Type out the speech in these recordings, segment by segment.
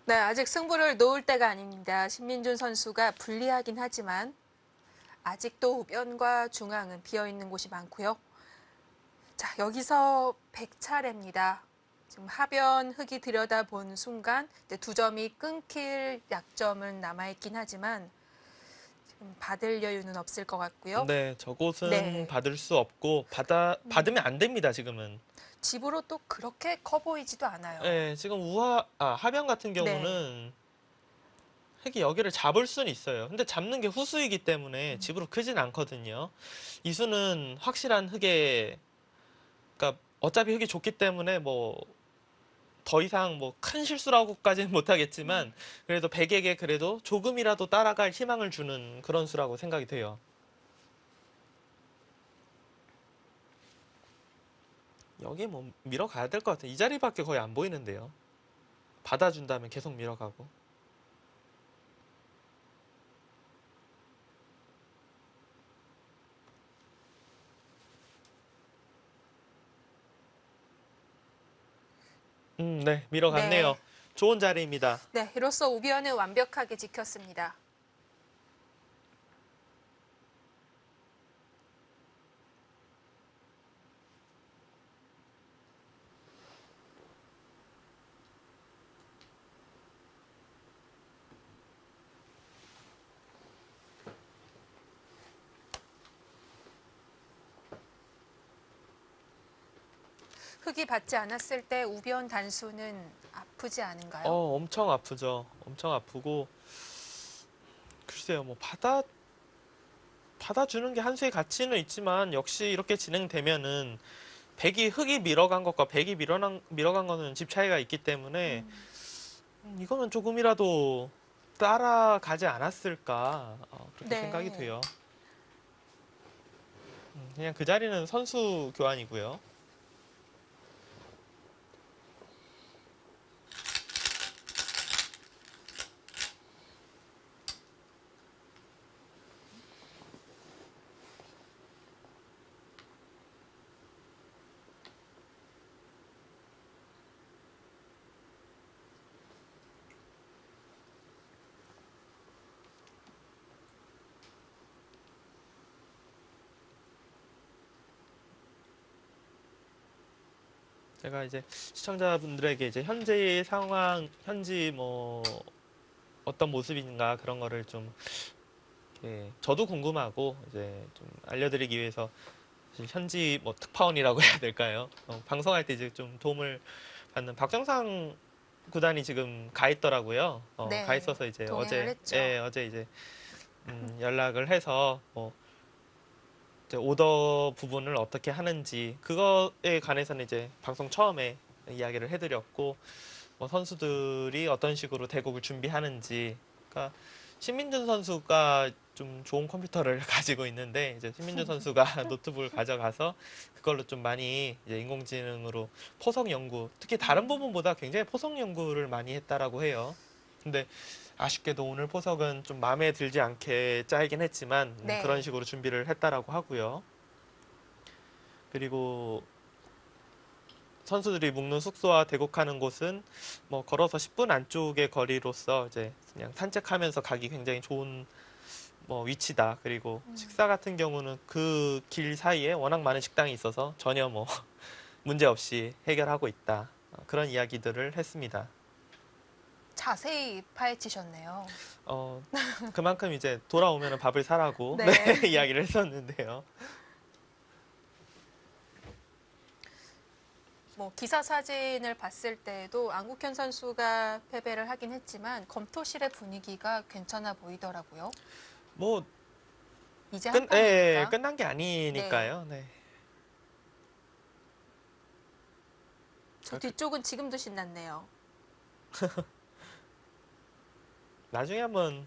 네, 아직 승부를 놓을 때가 아닙니다. 신민준 선수가 불리하긴 하지만 아직도 우변과 중앙은 비어있는 곳이 많고요. 자, 여기서 100차례입니다. 지금 하변 흙이 들여다본 순간 이제 두 점이 끊길 약점은 남아있긴 하지만 지금 받을 여유는 없을 것 같고요. 네, 저곳은 네, 받을 수 없고 받으면 안 됩니다, 지금은. 집으로 또 그렇게 커 보이지도 않아요. 네, 지금 하변 같은 네, 경우는 흙이 여기를 잡을 수는 있어요. 근데 잡는 게 후수이기 때문에 집으로 크진 않거든요. 이수는 확실한 흙에, 그러니까 어차피 흙이 좋기 때문에 뭐 더 이상 뭐 큰 실수라고까지는 못하겠지만 그래도 백에게 그래도 조금이라도 따라갈 희망을 주는 그런 수라고 생각이 돼요. 여기 뭐 밀어가야 될 것 같아요. 이 자리밖에 거의 안 보이는데요. 받아준다면 계속 밀어가고. 네, 밀어갔네요. 네, 좋은 자리입니다. 네, 이로써 우변을 완벽하게 지켰습니다. 흙이 받지 않았을 때 우변 단수는 아프지 않은가요? 엄청 아프죠. 엄청 아프고 글쎄요, 뭐 받아주는 게 한 수의 가치는 있지만 역시 이렇게 진행되면은 백이 흙이 밀어간 것과 백이 밀어간 거는 집 차이가 있기 때문에 이거는 조금이라도 따라가지 않았을까 그렇게 생각이 네. 돼요. 그냥 그 자리는 선수 교환이고요. 제가 이제 시청자분들에게 이제 현재 상황, 현지 뭐 어떤 모습인가 그런 거를 좀 저도 궁금하고 이제 좀 알려드리기 위해서 현지 뭐 특파원이라고 해야 될까요? 방송할 때 이제 좀 도움을 받는 박정상 구단이 지금 가 있더라고요. 가 네. 있어서 이제 동행을 했죠. 어제 이제 연락을 해서 뭐 이제 오더 부분을 어떻게 하는지 그거에 관해서는 이제 방송 처음에 이야기를 해드렸고 뭐 선수들이 어떤 식으로 대국을 준비하는지 그러니까 신민준 선수가 좀 좋은 컴퓨터를 가지고 있는데 이제 신민준 선수가 노트북을 가져가서 그걸로 좀 많이 이제 인공지능으로 포석 연구 특히 다른 부분보다 굉장히 포석 연구를 많이 했다라고 해요. 근데 아쉽게도 오늘 포석은 좀 마음에 들지 않게 짜이긴 했지만 그런 네. 식으로 준비를 했다라고 하고요. 그리고 선수들이 묵는 숙소와 대국하는 곳은 뭐 걸어서 10분 안쪽의 거리로서 이제 그냥 산책하면서 가기 굉장히 좋은 뭐 위치다. 그리고 식사 같은 경우는 그 길 사이에 워낙 많은 식당이 있어서 전혀 뭐 문제 없이 해결하고 있다. 그런 이야기들을 했습니다. 자세히 파헤치셨네요. 어, 그만큼 이제 돌아오면 밥을 사라고 네, 네. 이야기를 했었는데요. 뭐 기사 사진을 봤을 때도 안국현 선수가 패배를 하긴 했지만 검토실의 분위기가 괜찮아 보이더라고요. 뭐 이제 한 판이니까. 끝난 게 네. 아니니까요. 네. 저 뒤쪽은 지금도 신났네요. 나중에 한번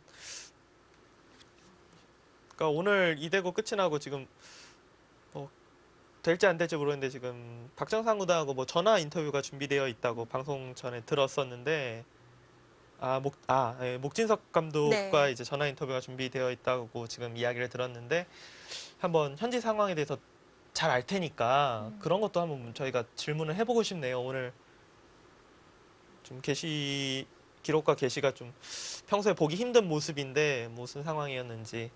그러니까 오늘 이대고 끝이 나고 지금 뭐 될지 안 될지 모르겠는데 지금 박정상 구단하고 뭐 전화 인터뷰가 준비되어 있다고 방송 전에 들었었는데 목진석 감독과 네. 이제 전화 인터뷰가 준비되어 있다고 지금 이야기를 들었는데 한번 현지 상황에 대해서 잘 알 테니까 그런 것도 한번 저희가 질문을 해보고 싶네요. 오늘 좀 기록과 게시가 좀 평소에 보기 힘든 모습인데 무슨 상황이었는지.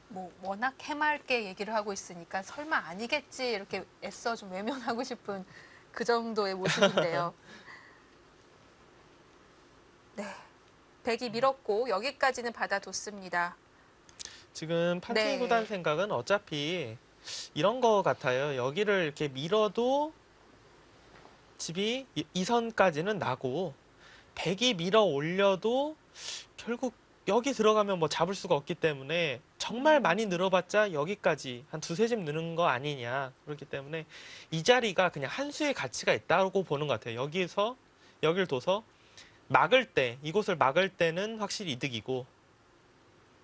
뭐 워낙 해맑게 얘기를 하고 있으니까 설마 아니겠지 이렇게 애써 좀 외면하고 싶은 그 정도의 모습인데요. 네, 백이 밀었고 여기까지는 받아뒀습니다. 지금 판팅이 네. 구단 생각은 어차피 이런 거 같아요. 여기를 이렇게 밀어도 집이 이 선까지는 나고 백이 밀어 올려도 결국 여기 들어가면 뭐 잡을 수가 없기 때문에 정말 많이 늘어봤자 여기까지 한 두세 집 느는 거 아니냐. 그렇기 때문에 이 자리가 그냥 한 수의 가치가 있다고 보는 것 같아요. 여기서 여길 둬서 막을 때, 이곳을 막을 때는 확실히 이득이고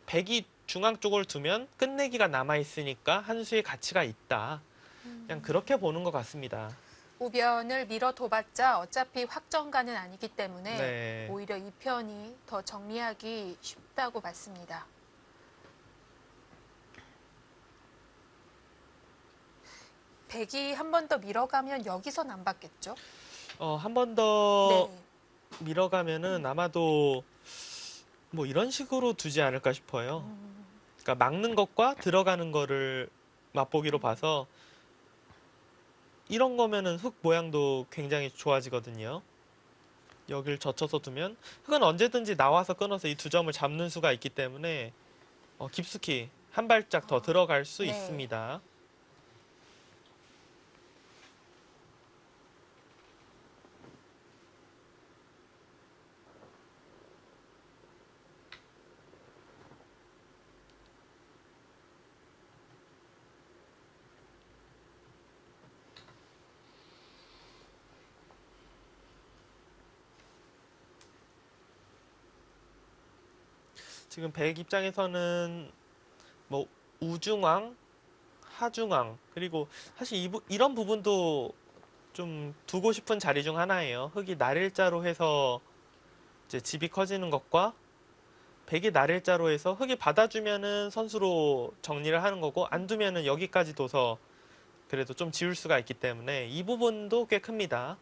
백이 중앙 쪽을 두면 끝내기가 남아있으니까 한 수의 가치가 있다. 그냥 그렇게 보는 것 같습니다. 우변을 밀어둬봤자 어차피 확정가는 아니기 때문에 네. 오히려 이 편이 더 정리하기 쉽다고 봤습니다. 백이 한 번 더 밀어가면 여기선 안 받겠죠? 한 번 더 네. 밀어가면은 아마도 뭐 이런 식으로 두지 않을까 싶어요. 그러니까 막는 것과 들어가는 거를 맛보기로 봐서 이런 거면은 흙 모양도 굉장히 좋아지거든요. 여길 젖혀서 두면 흙은 언제든지 나와서 끊어서 이 두 점을 잡는 수가 있기 때문에 깊숙이 한 발짝 더 들어갈 수 네. 있습니다. 지금 백 입장에서는 뭐 우중앙, 하중앙 그리고 사실 이런 부분도 좀 두고 싶은 자리 중 하나예요. 흙이 날일자로 해서 이제 집이 커지는 것과 백이 날일자로 해서 흙이 받아주면은 선수로 정리를 하는 거고 안 두면은 여기까지 둬서 그래도 좀 지울 수가 있기 때문에 이 부분도 꽤 큽니다.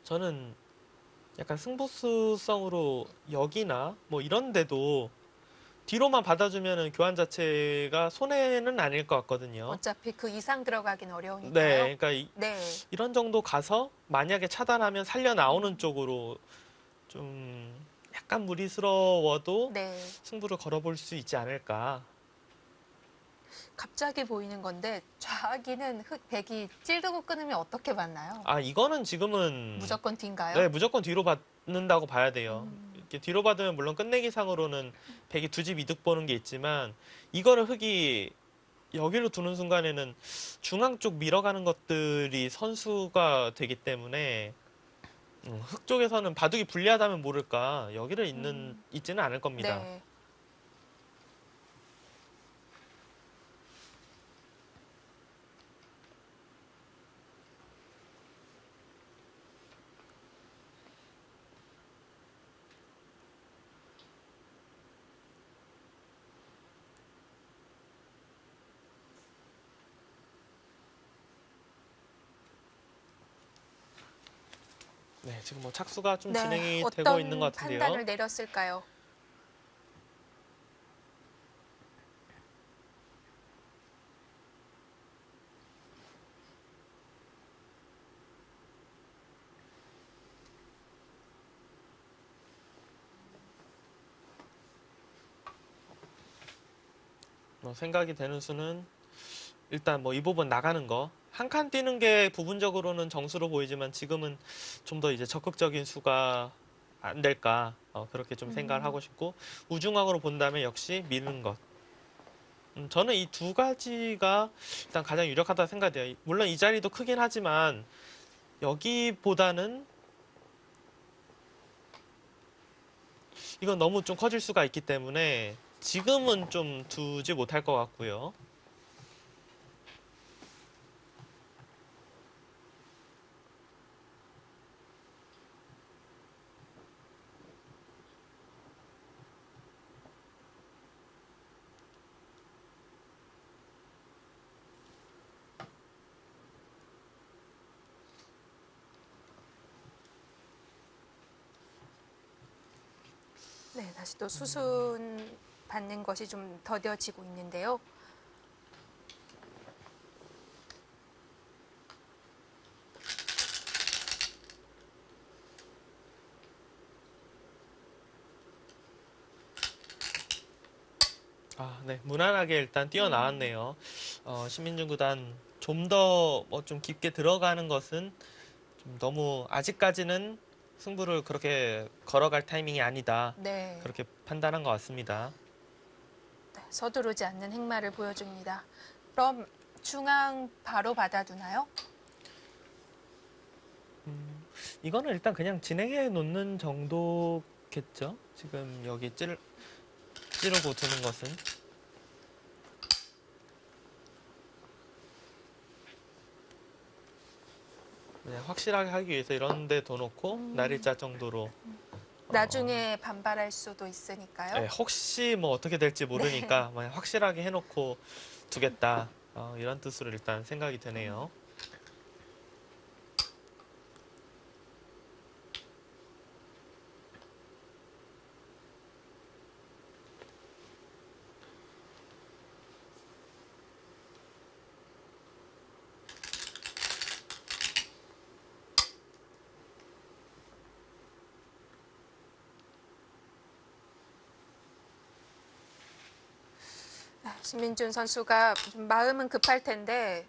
저는 약간 승부수성으로 여기나 뭐 이런 데도 뒤로만 받아주면은 교환 자체가 손해는 아닐 것 같거든요. 어차피 그 이상 들어가긴 어려우니까요. 네, 그러니까 네. 이런 정도 가서 만약에 차단하면 살려 나오는 쪽으로 좀 약간 무리스러워도 네. 승부를 걸어볼 수 있지 않을까. 갑자기 보이는 건데 좌기는 흙 백이 찌르고 끊으면 어떻게 받나요? 이거는 지금은 무조건 뒤인가요? 네, 무조건 뒤로 받는다고 봐야 돼요. 이렇게 뒤로 받으면 물론 끝내기상으로는 백이 두 집 이득 보는 게 있지만 이거를 흙이 여기로 두는 순간에는 중앙 쪽 밀어가는 것들이 선수가 되기 때문에 흙 쪽에서는 바둑이 불리하다면 모를까 여기를 있지는 않을 겁니다. 네. 네, 지금 뭐 착수가 좀 네. 진행이 어떤 되고 있는 것 같은데요. 판단을 내렸을까요? 생각이 되는 수는 일단 뭐 이 부분 나가는 거. 한 칸 뛰는 게 부분적으로는 정수로 보이지만 지금은 좀 더 이제 적극적인 수가 안 될까. 그렇게 좀 생각을 하고 싶고 우중앙으로 본다면 역시 미는 것. 저는 이 두 가지가 일단 가장 유력하다 생각돼요. 물론 이 자리도 크긴 하지만 여기보다는 이건 너무 좀 커질 수가 있기 때문에 지금은 좀 두지 못할 것 같고요. 네, 다시 또 수순 받는 것이 좀 더뎌지고 있는데요. 네. 무난하게 일단 뛰어나왔네요. 신민준 구단 좀 더 뭐 좀 깊게 들어가는 것은 좀 너무 아직까지는 승부를 그렇게 걸어갈 타이밍이 아니다. 네, 그렇게 판단한 것 같습니다. 네, 서두르지 않는 행마를 보여줍니다. 그럼 중앙 바로 받아두나요? 이거는 일단 그냥 진행해 놓는 정도겠죠? 지금 여기 찌르고 두는 것은. 그냥 확실하게 하기 위해서 이런 데 둬놓고 날일자 정도로. 나중에 반발할 수도 있으니까요. 네, 혹시 뭐 어떻게 될지 모르니까 만약 확실하게 해놓고 두겠다. 이런 뜻으로 일단 생각이 되네요. 신민준 선수가 좀 마음은 급할 텐데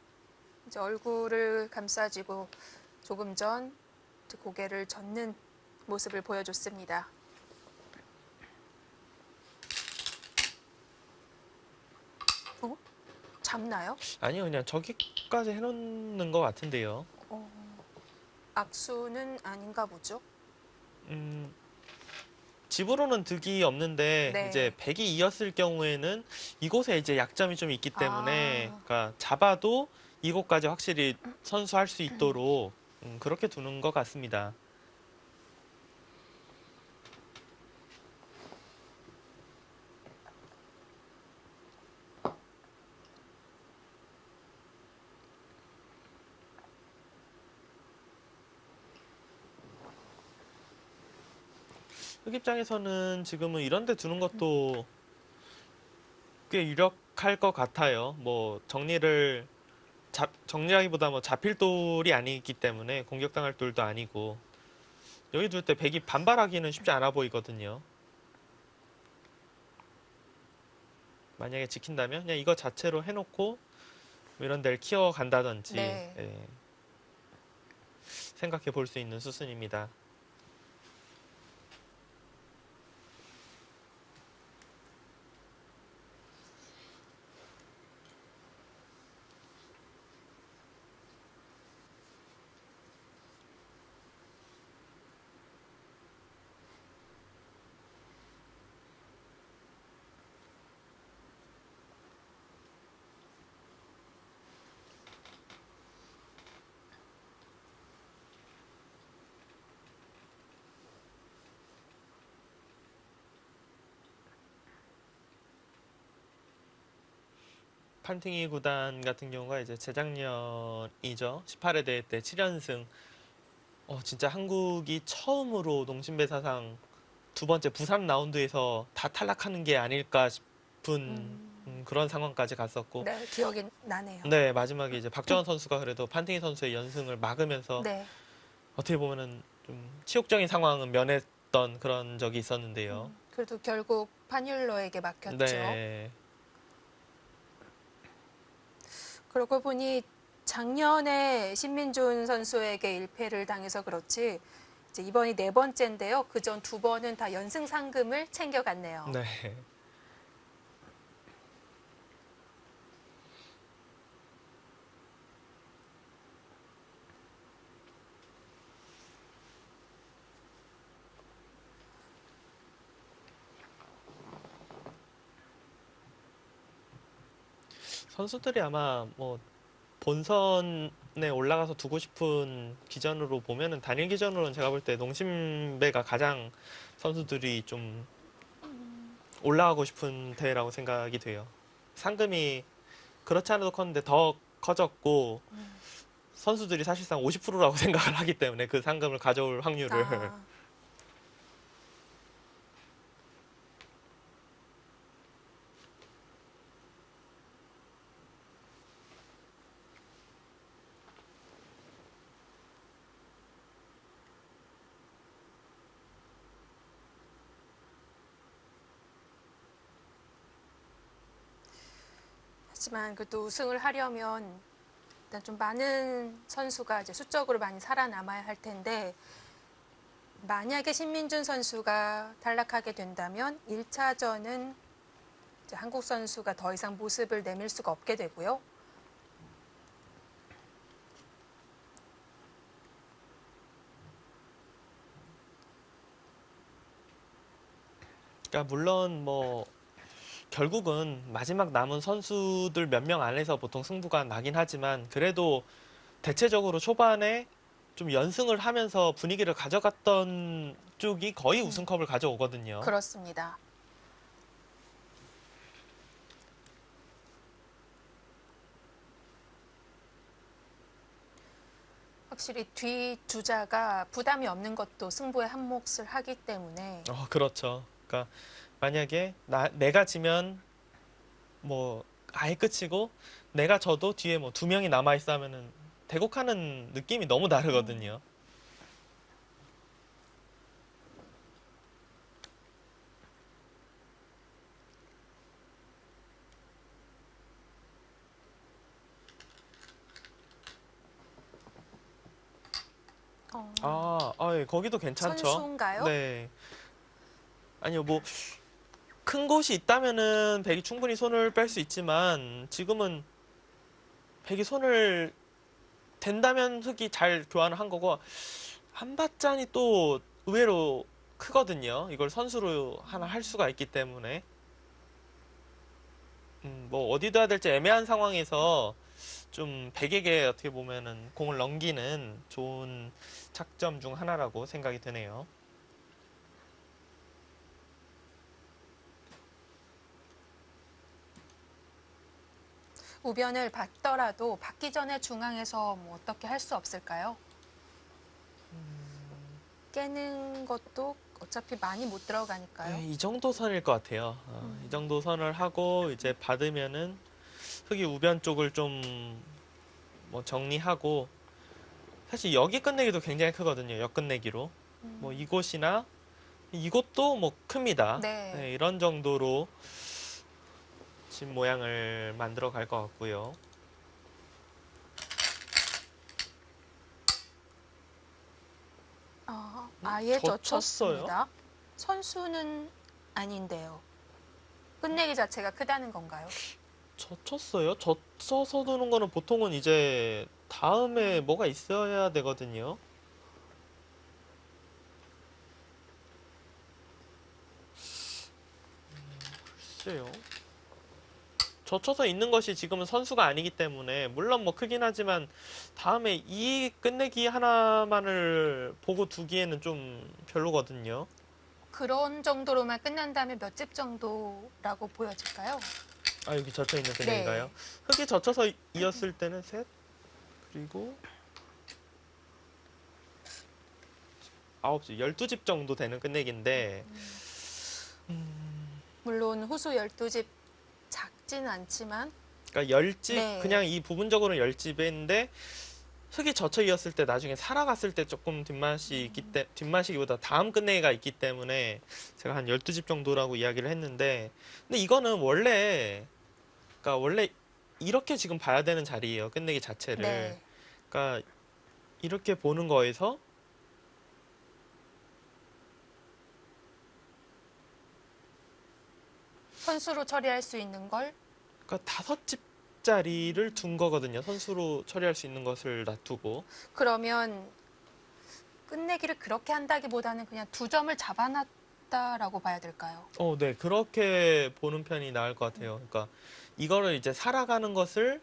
이제 얼굴을 감싸쥐고 조금 전 이제 고개를 젓는 모습을 보여줬습니다. 잡나요? 아니요, 그냥 저기까지 해놓는 것 같은데요. 악수는 아닌가 보죠. 음, 집으로는 득이 없는데 네. 이제 백이 이었을 경우에는 이곳에 이제 약점이 좀 있기 때문에 아. 그러니까 잡아도 이곳까지 확실히 선수할 수 있도록 그렇게 두는 것 같습니다. 흑 입장에서는 지금은 이런 데 두는 것도 꽤 유력할 것 같아요. 뭐 정리하기보다 뭐 잡힐 돌이 아니기 때문에 공격당할 돌도 아니고 여기 둘 때 백이 반발하기는 쉽지 않아 보이거든요. 만약에 지킨다면 그냥 이거 자체로 해놓고 뭐 이런 데를 키워간다든지 네. 예, 생각해 볼 수 있는 수순입니다. 판팅이 구단 같은 경우가 이제 재작년이죠. 18회 대회 때 7연승. 진짜 한국이 처음으로 농심배 사상 두 번째 부산 라운드에서 다 탈락하는 게 아닐까 싶은 그런 상황까지 갔었고. 네, 기억이 나네요. 네, 마지막에 이제 박정원 선수가 그래도 판팅이 선수의 연승을 막으면서 네. 어떻게 보면은 좀 치욕적인 상황은 면했던 그런 적이 있었는데요. 그래도 결국 판율로에게 막혔죠. 네. 그러고 보니 작년에 신민준 선수에게 1패를 당해서 그렇지 이제 이번이 네 번째인데요. 그전 두 번은 다 연승 상금을 챙겨갔네요. 네. 선수들이 아마 뭐 본선에 올라가서 두고 싶은 기전으로 보면은 단일 기전으로는 제가 볼 때 농심배가 가장 선수들이 좀 올라가고 싶은 대회라고 생각이 돼요. 상금이 그렇지 않아도 컸는데 더 커졌고 선수들이 사실상 50%라고 생각을 하기 때문에 그 상금을 가져올 확률을 아, 하지만 그래도 우승을 하려면 일단 좀 많은 선수가 이제 수적으로 많이 살아남아야 할 텐데 만약에 신민준 선수가 탈락하게 된다면 1차전은 한국 선수가 더 이상 모습을 내밀 수가 없게 되고요. 그러니까 물론 뭐 결국은 마지막 남은 선수들 몇 명 안에서 보통 승부가 나긴 하지만 그래도 대체적으로 초반에 좀 연승을 하면서 분위기를 가져갔던 쪽이 거의 우승컵을 가져오거든요. 그렇습니다. 확실히 뒤 주자가 부담이 없는 것도 승부에 한 몫을 하기 때문에 그렇죠. 그러니까 만약에 내가 지면 뭐 아예 끝이고 내가 져도 뒤에 뭐 두 명이 남아 있어 하면은 대곡하는 느낌이 너무 다르거든요. 예, 거기도 괜찮죠. 선수인가요? 네. 아니요, 뭐 큰 곳이 있다면은 백이 충분히 손을 뺄 수 있지만 지금은 백이 손을 댄다면 흑이 잘 교환을 한 거고 한밭잔이 또 의외로 크거든요. 이걸 선수로 하나 할 수가 있기 때문에 뭐 어디 둬야 될지 애매한 상황에서 좀 백에게 어떻게 보면은 공을 넘기는 좋은 작점 중 하나라고 생각이 드네요. 우변을 받더라도 받기 전에 중앙에서 뭐 어떻게 할 수 없을까요? 깨는 것도 어차피 많이 못 들어가니까요. 이 정도 선일 것 같아요. 이 정도 선을 하고 이제 받으면은 흑이 우변 쪽을 좀 뭐 정리하고 사실 여기 끝내기도 굉장히 크거든요. 역 끝내기로 뭐 이곳이나 이곳도 뭐 큽니다. 네. 네, 이런 정도로 집 모양을 만들어 갈 것 같고요. 아예 젖혔어요? 젖혔습니다. 선수는 아닌데요. 끝내기 자체가 크다는 건가요? 젖혔어요? 젖혀서 두는 거는 보통은 이제 다음에 뭐가 있어야 되거든요. 글쎄요. 젖혀서 있는 것이 지금은 선수가 아니기 때문에 물론 뭐 크긴 하지만 다음에 이 끝내기 하나만을 보고 두기에는 좀 별로거든요. 그런 정도로만 끝난다면 몇 집 정도라고 보여질까요? 여기 젖혀 있는 끝내기가요? 네. 흙이 젖혀서 이었을 때는 셋, 그리고 9집, 12집 정도 되는 끝내기인데 물론 후수 12집 작지는 않지만 그러니까 10집, 네. 그냥 이 부분적으로는 10집인데 흙이 젖혀 이었을 때 나중에 살아갔을 때 조금 뒷맛이기보다 다음 끝내기가 있기 때문에 제가 한 12집 정도라고 이야기를 했는데 근데 이거는 그러니까 원래 이렇게 지금 봐야 되는 자리예요. 끝내기 자체를. 네. 그러니까 이렇게 보는 거에서 선수로 처리할 수 있는 걸 그러니까 5집짜리를 둔 거거든요. 선수로 처리할 수 있는 것을 놔두고. 그러면 끝내기를 그렇게 한다기보다는 그냥 2점을 잡아놨다라고 봐야 될까요? 네. 그렇게 보는 편이 나을 것 같아요. 그러니까 이거를 이제 살아가는 것을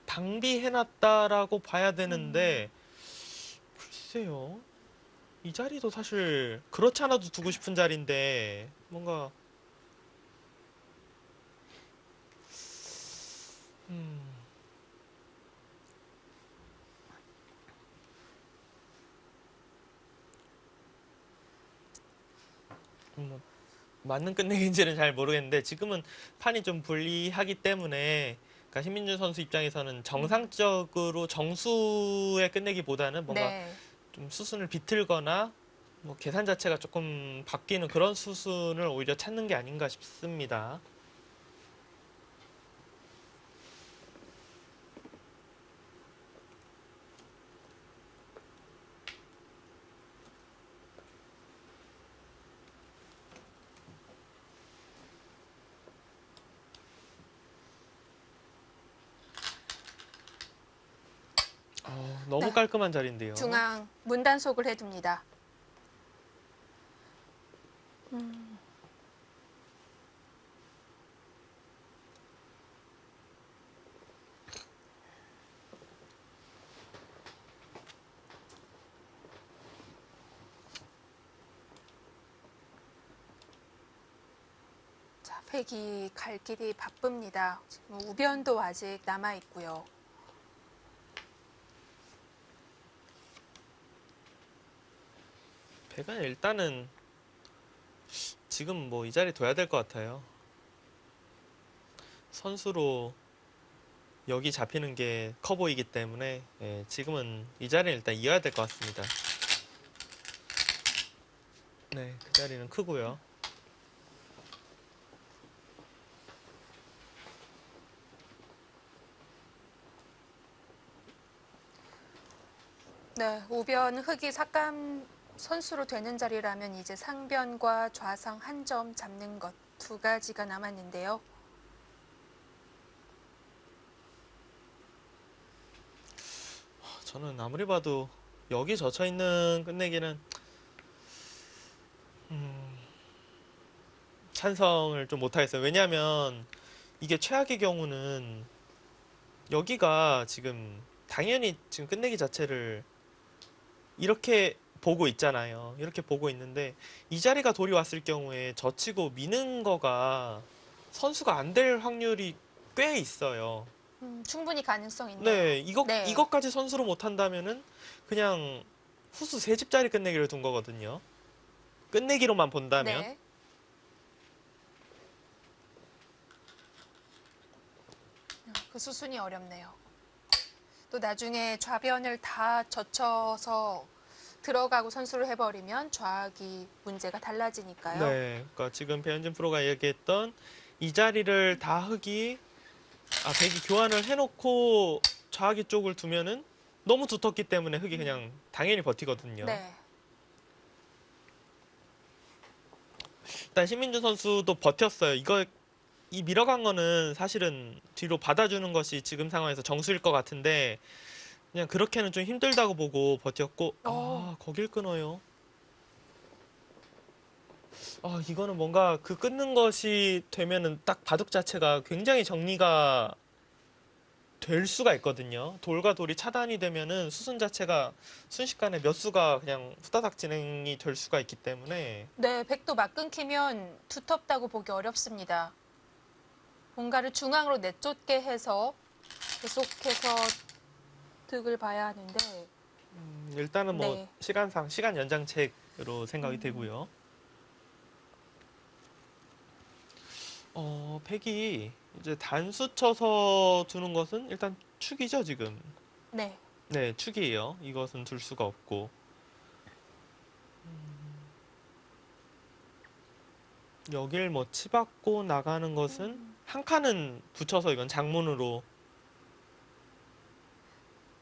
방비해놨다라고 봐야 되는데 글쎄요. 이 자리도 사실 그렇지 않아도 두고 싶은 자리인데 뭔가 뭐 맞는 끝내기인지는 잘 모르겠는데 지금은 판이 좀 불리하기 때문에 그러니까 신민준 선수 입장에서는 정상적으로 정수의 끝내기보다는 뭔가 네. 좀 수순을 비틀거나 뭐 계산 자체가 조금 바뀌는 그런 수순을 오히려 찾는 게 아닌가 싶습니다. 너무 네. 깔끔한 자리인데요. 중앙 문단속을 해둡니다. 자, 팩이 갈 길이 바쁩니다. 지금 우변도 아직 남아 있고요. 백은 일단은 지금 뭐 이 자리 둬야 될 것 같아요. 선수로 여기 잡히는 게 커 보이기 때문에 예, 지금은 이 자리는 일단 이어야 될 것 같습니다. 네, 그 자리는 크고요. 네, 우변 흑이 삭감 선수로 되는 자리라면 이제 상변과 좌상 한 점 잡는 것 두 가지가 남았는데요. 저는 아무리 봐도 여기 젖혀 있는 끝내기는 찬성을 좀 못하겠어요. 왜냐하면 이게 최악의 경우는 여기가 지금 당연히 지금 끝내기 자체를 이렇게 보고 있잖아요. 이렇게 보고 있는데 이 자리가 돌이 왔을 경우에 젖히고 미는 거가 선수가 안 될 확률이 꽤 있어요. 충분히 가능성 있네요. 네, 네. 이것까지 선수로 못한다면은 그냥 후수 세 집짜리 끝내기를 둔 거거든요. 끝내기로만 본다면. 네. 그 수순이 어렵네요. 또 나중에 좌변을 다 젖혀서 들어가고 선수를 해버리면 좌악이 문제가 달라지니까요. 네, 그러니까 지금 배현진 프로가 얘기했던 이 자리를 다 백이 교환을 해놓고 좌하기 쪽을 두면은 너무 두텁기 때문에 흑이 그냥 당연히 버티거든요. 네. 일단 신민준 선수도 버텼어요. 이 밀어간 거는 사실은 뒤로 받아주는 것이 지금 상황에서 정수일 것 같은데 그냥 그렇게는 좀 힘들다고 보고 버텼고 거길 끊어요. 이거는 뭔가 그 끊는 것이 되면은 딱 바둑 자체가 굉장히 정리가 될 수가 있거든요. 돌과 돌이 차단이 되면은 수순 자체가 순식간에 몇 수가 그냥 후다닥 진행이 될 수가 있기 때문에 네, 백도 막 끊기면 두텁다고 보기 어렵습니다. 뭔가를 중앙으로 내쫓게 해서 계속해서 득을 봐야 하는데 일단은 뭐 네. 시간 연장책으로 생각이 되고요. 백이 이제 단수 쳐서 두는 것은 일단 축이죠, 지금. 네. 네, 축이에요. 이것은 둘 수가 없고. 여길 뭐 치받고 나가는 것은 한 칸은 붙여서 이건 장문으로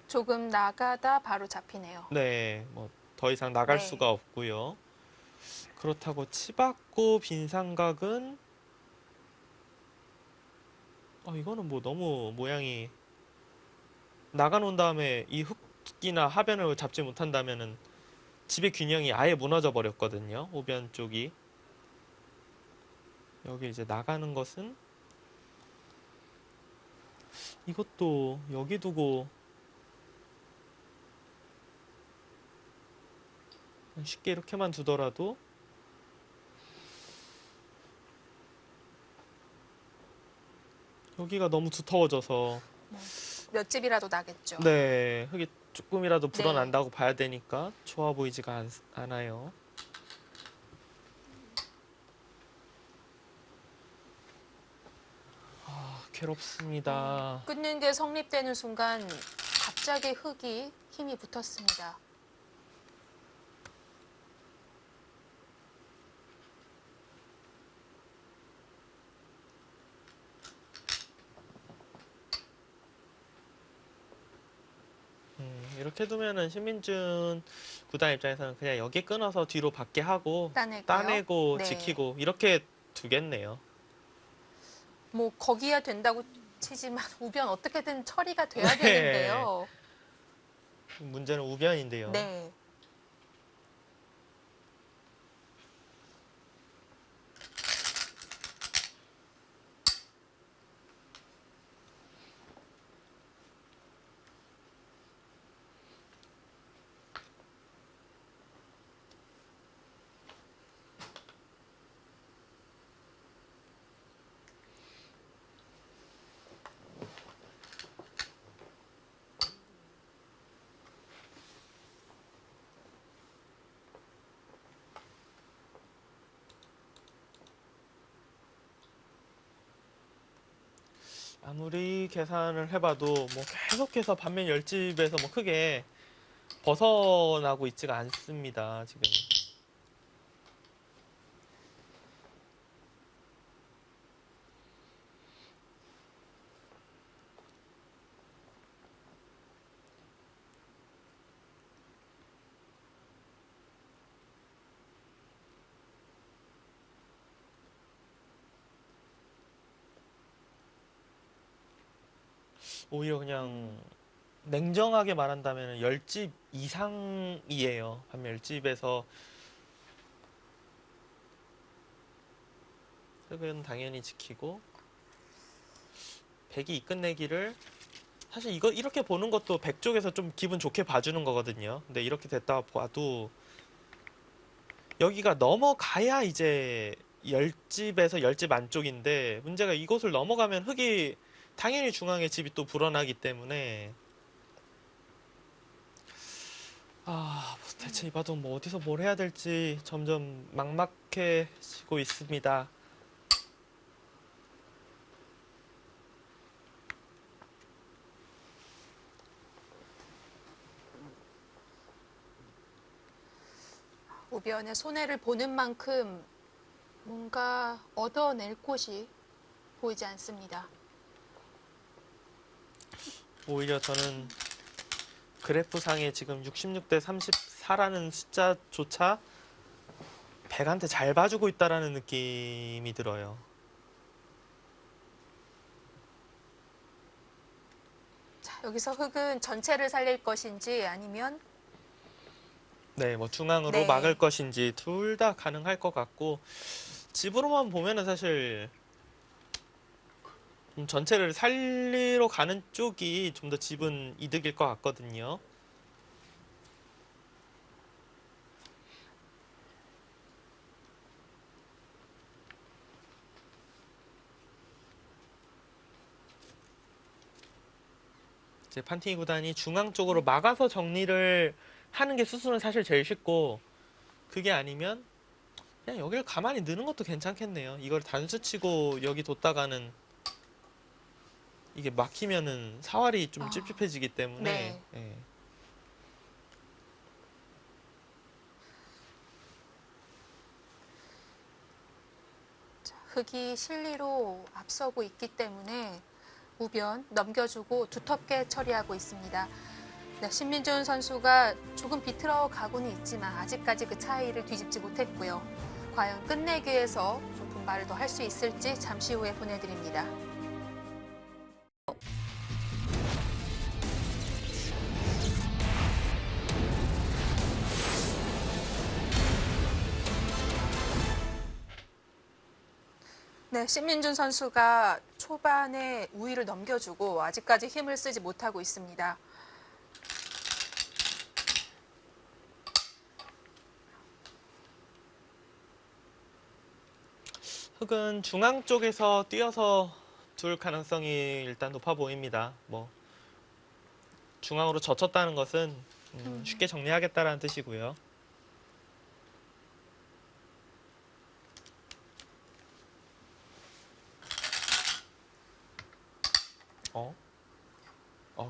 조금 나가다 바로 잡히네요. 네, 뭐 더 이상 나갈 네. 수가 없고요. 그렇다고 치받고 빈 삼각은 이거는 뭐 너무 모양이 나가 놓은 다음에 이 흙이나 하변을 잡지 못한다면은 집의 균형이 아예 무너져 버렸거든요. 오변 쪽이. 여기 이제 나가는 것은 이것도 여기 두고 쉽게 이렇게만 두더라도 여기가 너무 두터워져서 몇 집이라도 나겠죠. 네, 흙이 조금이라도 네. 불어난다고 봐야 되니까 좋아 보이지가 않아요. 괴롭습니다. 끊는 게 성립되는 순간 갑자기 흙이 힘이 붙었습니다. 이렇게 두면은 신민준 구단 입장에서는 그냥 여기 끊어서 뒤로 받게 하고 따내고 네. 지키고 이렇게 두겠네요. 뭐 거기야 된다고 치지만 우변 어떻게든 처리가 돼야 네. 되는데요. 문제는 우변인데요. 네. 아무리 계산을 해봐도 뭐 계속해서 반면 열집에서 뭐 크게 벗어나고 있지가 않습니다, 지금. 오히려 그냥 냉정하게 말한다면 10집 이상이에요. 반면 열집에서 흑은 당연히 지키고 백이 이 끝내기를 사실 이거 이렇게 보는 것도 백 쪽에서 좀 기분 좋게 봐주는 거거든요. 근데 이렇게 됐다 봐도 여기가 넘어가야 이제 10집에서 10집 안쪽인데 문제가 이곳을 넘어가면 흑이 당연히 중앙에 집이 또 불어나기 때문에 대체 이 바둑 뭐 어디서 뭘 해야 될지 점점 막막해지고 있습니다. 우변의 손해를 보는 만큼 뭔가 얻어낼 곳이 보이지 않습니다. 오히려 저는 그래프상에 지금 66대 34라는 숫자조차 백한테 잘 봐주고 있다라는 느낌이 들어요. 자, 여기서 흑은 전체를 살릴 것인지 아니면 네, 뭐 중앙으로 네. 막을 것인지 둘 다 가능할 것 같고 집으로만 보면은 사실 좀 전체를 살리러 가는 쪽이 좀 더 집은 이득일 것 같거든요. 이제 판팅이 구단이 중앙 쪽으로 막아서 정리를 하는 게 수순은 사실 제일 쉽고 그게 아니면 그냥 여기를 가만히 넣는 것도 괜찮겠네요. 이걸 단수 치고 여기 뒀다가는 이게 막히면은 사활이 좀 찝찝해지기 때문에 네. 예. 흑이 실리로 앞서고 있기 때문에 우변 넘겨주고 두텁게 처리하고 있습니다. 네, 신민준 선수가 조금 비틀어 가고는 있지만 아직까지 그 차이를 뒤집지 못했고요. 과연 끝내기에서 좀 분발을 더 할 수 있을지 잠시 후에 보내드립니다. 네, 신민준 선수가 초반에 우위를 넘겨주고 아직까지 힘을 쓰지 못하고 있습니다. 흑은 중앙 쪽에서 뛰어서 둘 가능성이 일단 높아 보입니다. 뭐 중앙으로 젖혔다는 것은 쉽게 정리하겠다라는 뜻이고요.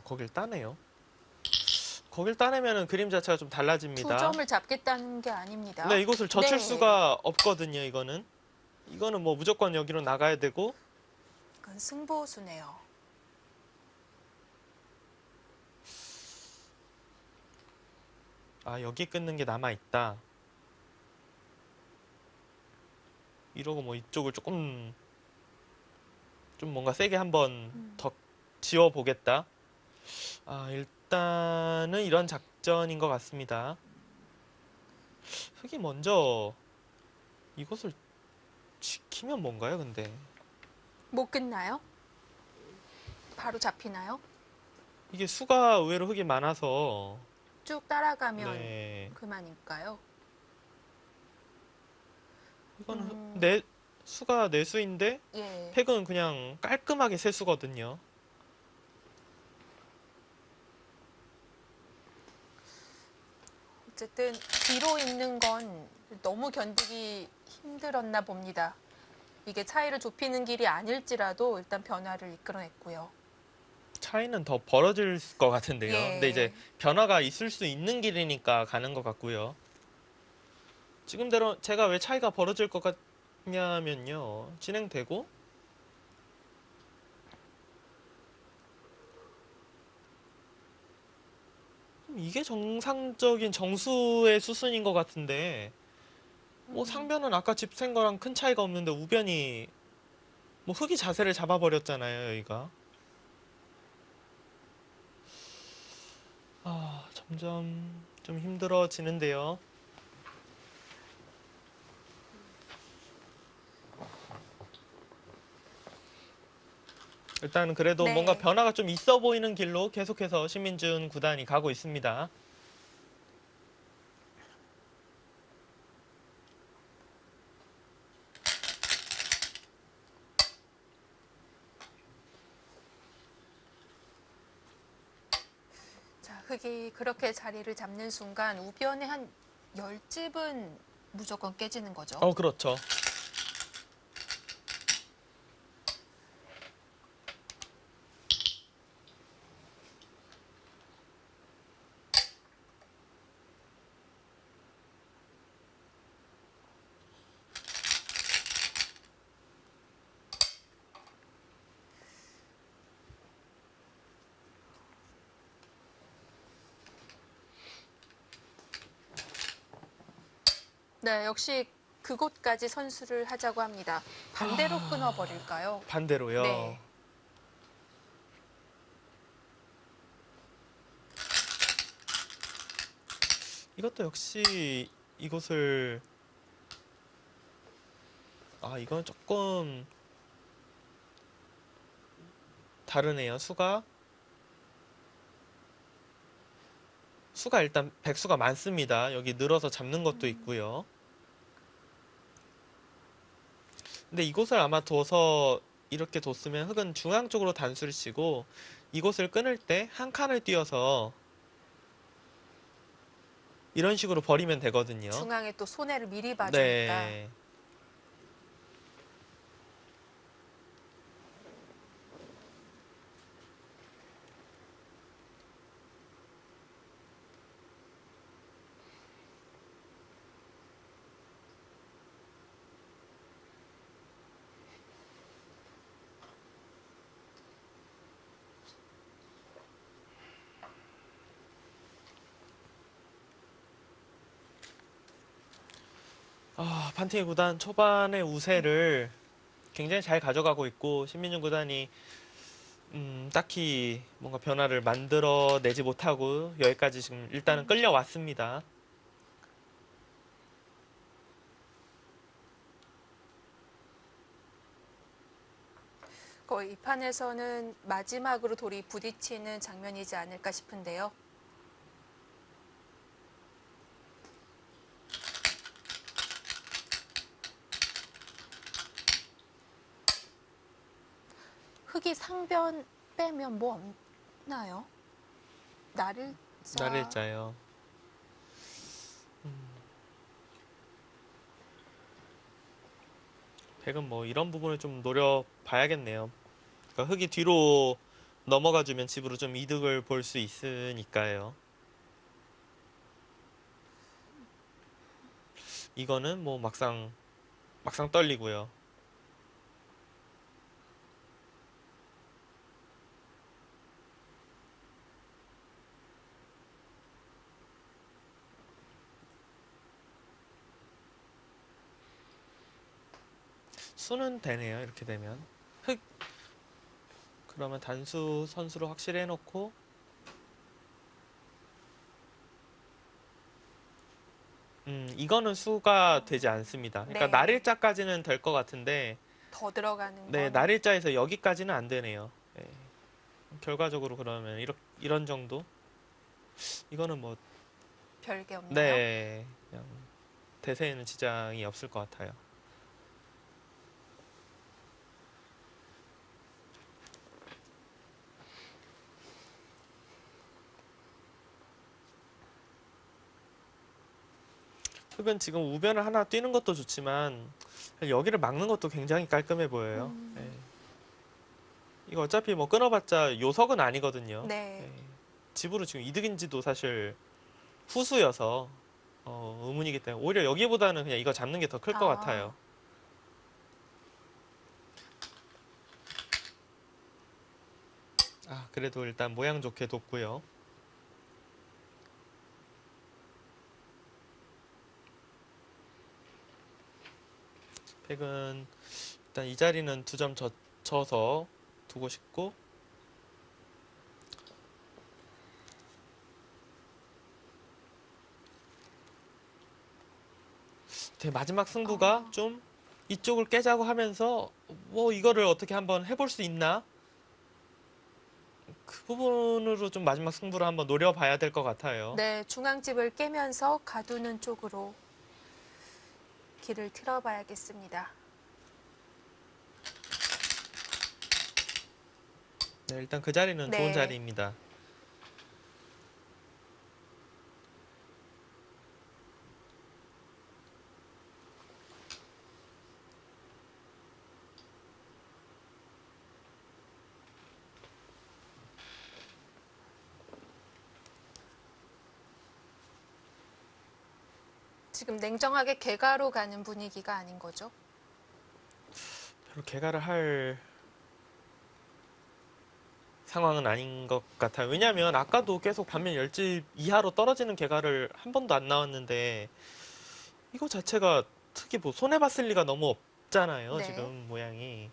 거길 따네요. 거길 따내면은 그림 자체가 좀 달라집니다. 2점을 잡겠다는 게 아닙니다. 네, 이곳을 젖힐 네. 수가 없거든요, 이거는. 이거는 뭐 무조건 여기로 나가야 되고, 이건 승부수네요. 여기 끊는 게 남아있다. 이러고 뭐 이쪽을 조금, 좀 뭔가 세게 한번 더 지워보겠다. 일단은 이런 작전인 것 같습니다. 흙이 먼저 이것을 지키면 뭔가요, 근데? 못 끝나요? 바로 잡히나요? 이게 수가 의외로 흙이 많아서 쭉 따라가면 네. 그만일까요? 이거는 음, 수가 내수인데 예. 팩은 그냥 깔끔하게 세수거든요. 어쨌든 뒤로 있는 건 너무 견디기 힘들었나 봅니다. 이게 차이를 좁히는 길이 아닐지라도 일단 변화를 이끌어냈고요. 차이는 더 벌어질 것 같은데요. 근데 이제 예. 변화가 있을 수 있는 길이니까 가는 것 같고요. 지금대로 제가 왜 차이가 벌어질 것 같냐면요. 진행되고 이게 정상적인 정수의 수순인 것 같은데 상변은 아까 집 센 거랑 큰 차이가 없는데 우변이 흙이 자세를 잡아버렸잖아요, 여기가. 점점 좀 힘들어지는데요. 일단 그래도 뭔가 네. 변화가 좀 있어 보이는 길로 계속해서 신민준 구단이 가고 있습니다. 자, 흙이 그렇게 자리를 잡는 순간 우변의 한 10집은 무조건 깨지는 거죠. 그렇죠. 네, 역시 그곳까지 선수를 하자고 합니다. 반대로 끊어버릴까요? 반대로요. 네. 이것도 역시 이곳을 이건 조금 다르네요. 수가 일단 백수가 많습니다. 여기 늘어서 잡는 것도 있고요. 근데 이곳을 아마 둬서 이렇게 뒀으면 흙은 중앙 쪽으로 단수를 치고 이곳을 끊을 때 한 칸을 띄어서 이런 식으로 버리면 되거든요. 중앙에 또 손해를 미리 봐주니까. 네. 판티기 구단 초반의 우세를 굉장히 잘 가져가고 있고 신민준 구단이 딱히 뭔가 변화를 만들어내지 못하고 여기까지 지금 일단은 끌려왔습니다. 거의 이 판에서는 마지막으로 돌이 부딪히는 장면이지 않을까 싶은데요. 흙이 상변 빼면 뭐 없나요? 날일자. 날일자요. 백은 뭐 이런 부분을 좀 노려봐야겠네요. 그러니까 흙이 뒤로 넘어가주면 집으로 좀 이득을 볼 수 있으니까요. 이거는 뭐 막상 떨리고요. 수는 되네요. 이렇게 되면 흙 그러면 단수 선수로 확실히 해놓고 이거는 수가 되지 않습니다. 그러니까 네. 날일자까지는 될 것 같은데, 더 들어가는 네, 건 날일자에서 여기까지는 안 되네요. 네. 결과적으로 그러면 이런 정도? 이거는 뭐, 별게 없나요? 네, 그냥 대세에는 지장이 없을 것 같아요. 흑은 지금 우변을 하나 뛰는 것도 좋지만 여기를 막는 것도 굉장히 깔끔해 보여요. 네. 이거 어차피 뭐 끊어봤자 요석은 아니거든요. 네. 네. 집으로 지금 이득인지도 사실 후수여서 의문이기 때문에 오히려 여기보다는 그냥 이거 잡는 게 더 클 것 아. 같아요. 아, 그래도 일단 모양 좋게 뒀고요. 팩은 일단 이 자리는 2점 져서 두고 싶고 되게 마지막 승부가 좀 이쪽을 깨자고 하면서 뭐 이거를 어떻게 한번 해볼 수 있나? 그 부분으로 좀 마지막 승부를 한번 노려봐야 될 것 같아요. 네, 중앙집을 깨면서 가두는 쪽으로 길을 틀어봐야겠습니다. 네, 일단 그 자리는 좋은 네. 자리입니다. 지금 냉정하게 개가로 가는 분위기가 아닌 거죠? 별로 개가를 할 상황은 아닌 것 같아요. 왜냐하면 아까도 계속 반면 10집 이하로 떨어지는 개가를 한 번도 안 나왔는데 이거 자체가 특히 뭐 손해봤을 리가 너무 없잖아요. 네. 지금 모양이.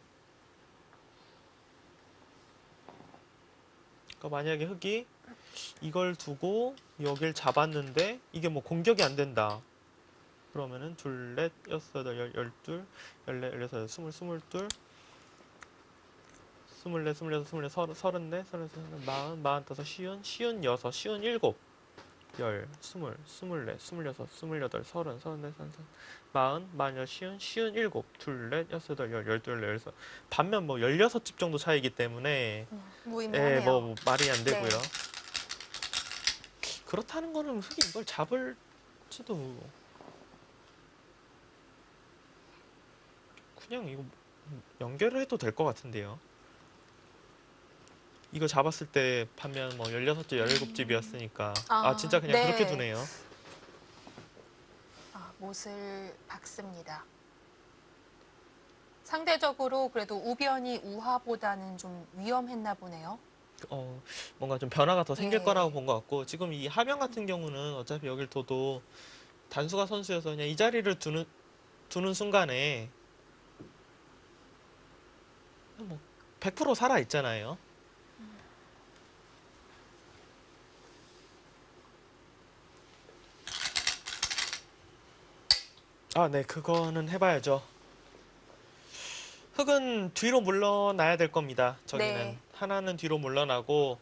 그러니까 만약에 흑이 이걸 두고 여길 잡았는데 이게 뭐 공격이 안 된다. 그러면은 둘, 넷, 여섯, 여덟, 열둘, 열네, 열여섯, 스물, 스물둘, 스물네, 스물여섯, 스물네, 서른네, 서른세, 마흔, 마흔다섯, 쉬운 여섯, 쉬운 일곱, 열, 스물, 스물네, 스물여섯, 스물여덟, 서른네, 서른셋, 마흔, 마흔여, 쉬운 일곱, 둘, 넷, 여섯, 여덟, 열둘, 열여섯. 반면 뭐 16집 정도 차이기 때문에 무의미하네요. 뭐 말이 안 되고요. 네. 그렇다는 거는 흑이 이걸 잡을지도 그냥 이거 연결을 해도 될 것 같은데요. 이거 잡았을 때 반면 뭐 16집, 17집이었으니까 진짜 그냥 네. 그렇게 두네요. 못을 박습니다. 상대적으로 그래도 우변이 우하보다는 좀 위험했나 보네요. 뭔가 좀 변화가 더 생길 예. 거라고 본 것 같고 지금 이 하변 같은 경우는 어차피 여길 둬도 단수가 선수여서 그냥 이 자리를 두는 순간에 뭐 100% 살아 있잖아요. 네, 그거는 해봐야죠. 흑은 뒤로 물러나야 될 겁니다. 저기는 네. 하나는 뒤로 물러나고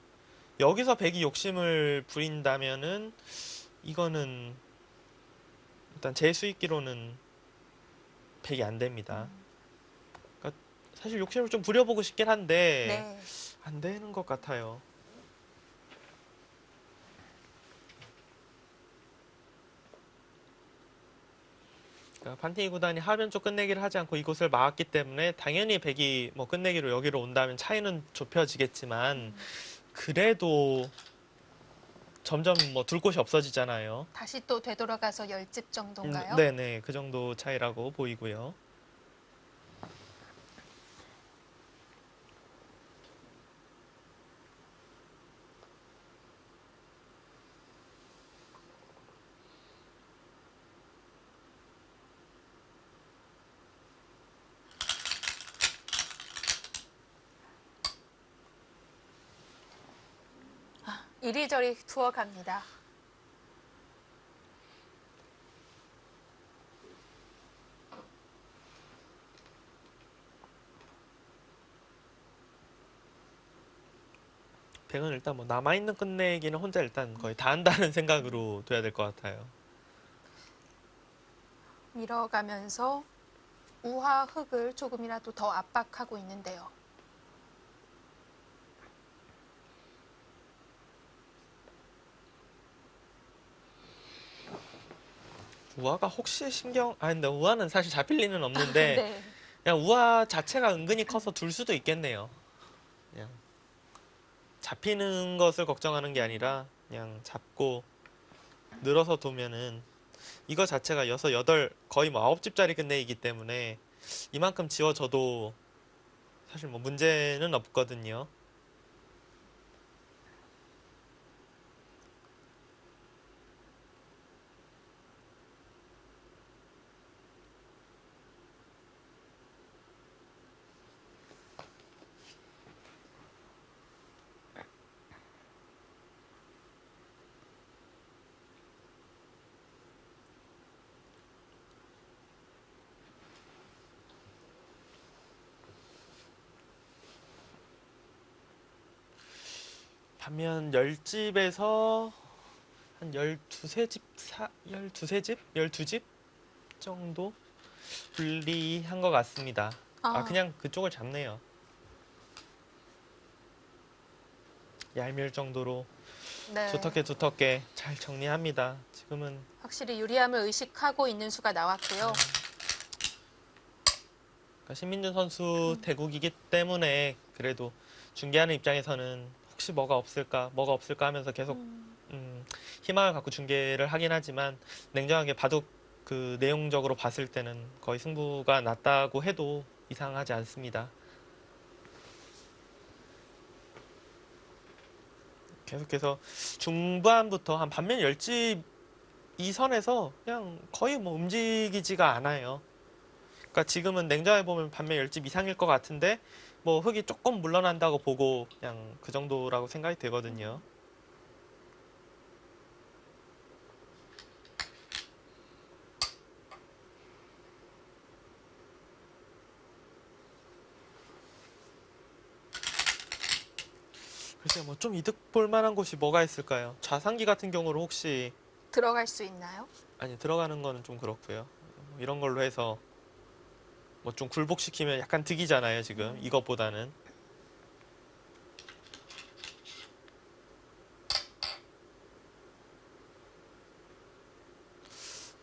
여기서 백이 욕심을 부린다면은 이거는 일단 제 수익기로는 백이 안 됩니다. 그러니까 사실 욕심을 좀 부려보고 싶긴 한데 네. 안 되는 것 같아요. 그러니까 판테이 구단이 하변 쪽 끝내기를 하지 않고 이곳을 막았기 때문에 당연히 백이 뭐 끝내기로 여기로 온다면 차이는 좁혀지겠지만 그래도 점점 뭐 둘 곳이 없어지잖아요. 다시 또 되돌아가서 10집 정도인가요? 네네, 그 정도 차이라고 보이고요. 이리저리 투어 갑니다. 백은 일단 뭐 남아있는 끝내기는 혼자 일단 거의 다 한다는 생각으로 둬야 될 것 같아요. 밀어가면서 우하 흑을 조금이라도 더 압박하고 있는데요. 우아가 혹시 근데 우아는 사실 잡힐 리는 없는데 네. 그냥 우아 자체가 은근히 커서 둘 수도 있겠네요. 그냥 잡히는 것을 걱정하는 게 아니라 그냥 잡고 늘어서 두면은 이거 자체가 6, 8, 거의 뭐 9집짜리 끝내이기 때문에 이만큼 지워져도 사실 뭐 문제는 없거든요. 반면 10집에서 한 12집, 12집? 12집 정도 분리한 것 같습니다. 그냥 그쪽을 잡네요. 얄미울 정도로 네. 두텁게 잘 정리합니다. 지금은 확실히 유리함을 의식하고 있는 수가 나왔고요. 그러니까 신민준 선수 대국이기 때문에 그래도 중계하는 입장에서는 혹시 뭐가 없을까 하면서 계속 희망을 갖고 중계를 하긴 하지만 냉정하게 바둑 그 내용적으로 봤을 때는 거의 승부가 났다고 해도 이상하지 않습니다. 계속해서 중반부터 한 반면 10집 이 선에서 그냥 거의 뭐 움직이지가 않아요. 그러니까 지금은 냉정해 보면 반면 10집 이상일 것 같은데 뭐 흙이 조금 물러난다고 보고 그냥 그 정도라고 생각이 되거든요. 글쎄요, 뭐 좀 이득 볼 만한 곳이 뭐가 있을까요? 좌상기 같은 경우로 혹시 들어갈 수 있나요? 아니 들어가는 거는 좀 그렇고요. 이런 걸로 해서 뭐 좀 굴복시키면 약간 득이잖아요, 지금. 이것보다는.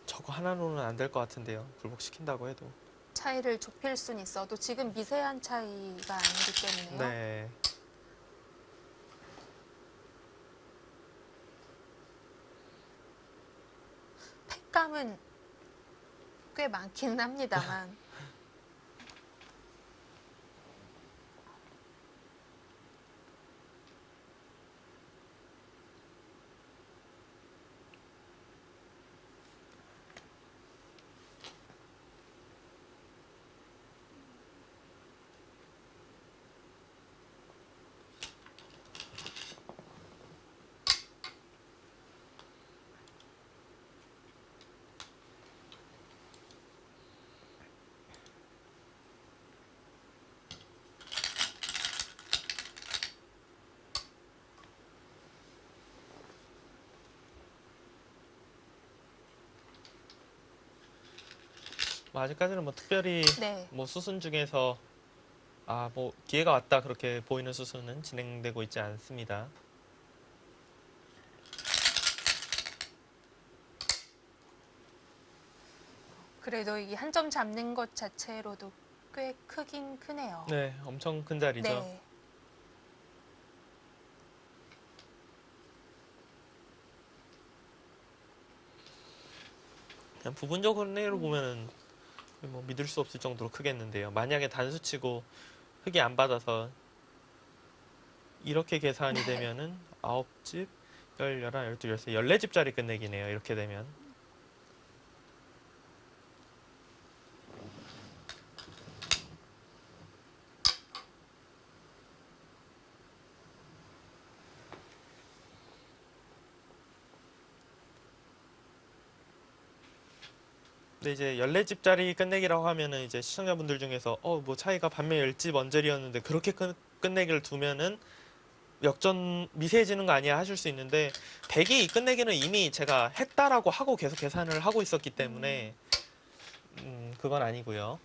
저거 하나로는 안 될 것 같은데요. 굴복시킨다고 해도. 차이를 좁힐 순 있어도 지금 미세한 차이가 아니기 때문에요. 네. 팩감은 꽤 많기는 합니다만 뭐 아직까지는 뭐 특별히 네. 뭐 수순 중에서 뭐 기회가 왔다 그렇게 보이는 수순은 진행되고 있지 않습니다. 그래도 이 한 점 잡는 것 자체로도 꽤 크긴 크네요. 네, 엄청 큰 자리죠. 네. 그냥 부분적으로 내로 보면은 뭐 믿을 수 없을 정도로 크겠는데요. 만약에 단수치고 흙이 안 받아서 이렇게 계산이 되면은 9집, 10, 11, 12, 13, 14집짜리 끝내기네요. 이렇게 되면. 근데 이제 14집짜리 끝내기라고 하면은 이제 시청자분들 중에서 뭐 차이가 반면 10집 언저리였는데 그렇게 끝내기를 두면은 역전 미세해지는 거 아니야 하실 수 있는데 백이 끝내기는 이미 제가 했다라고 하고 계속 계산을 하고 있었기 때문에 그건 아니고요.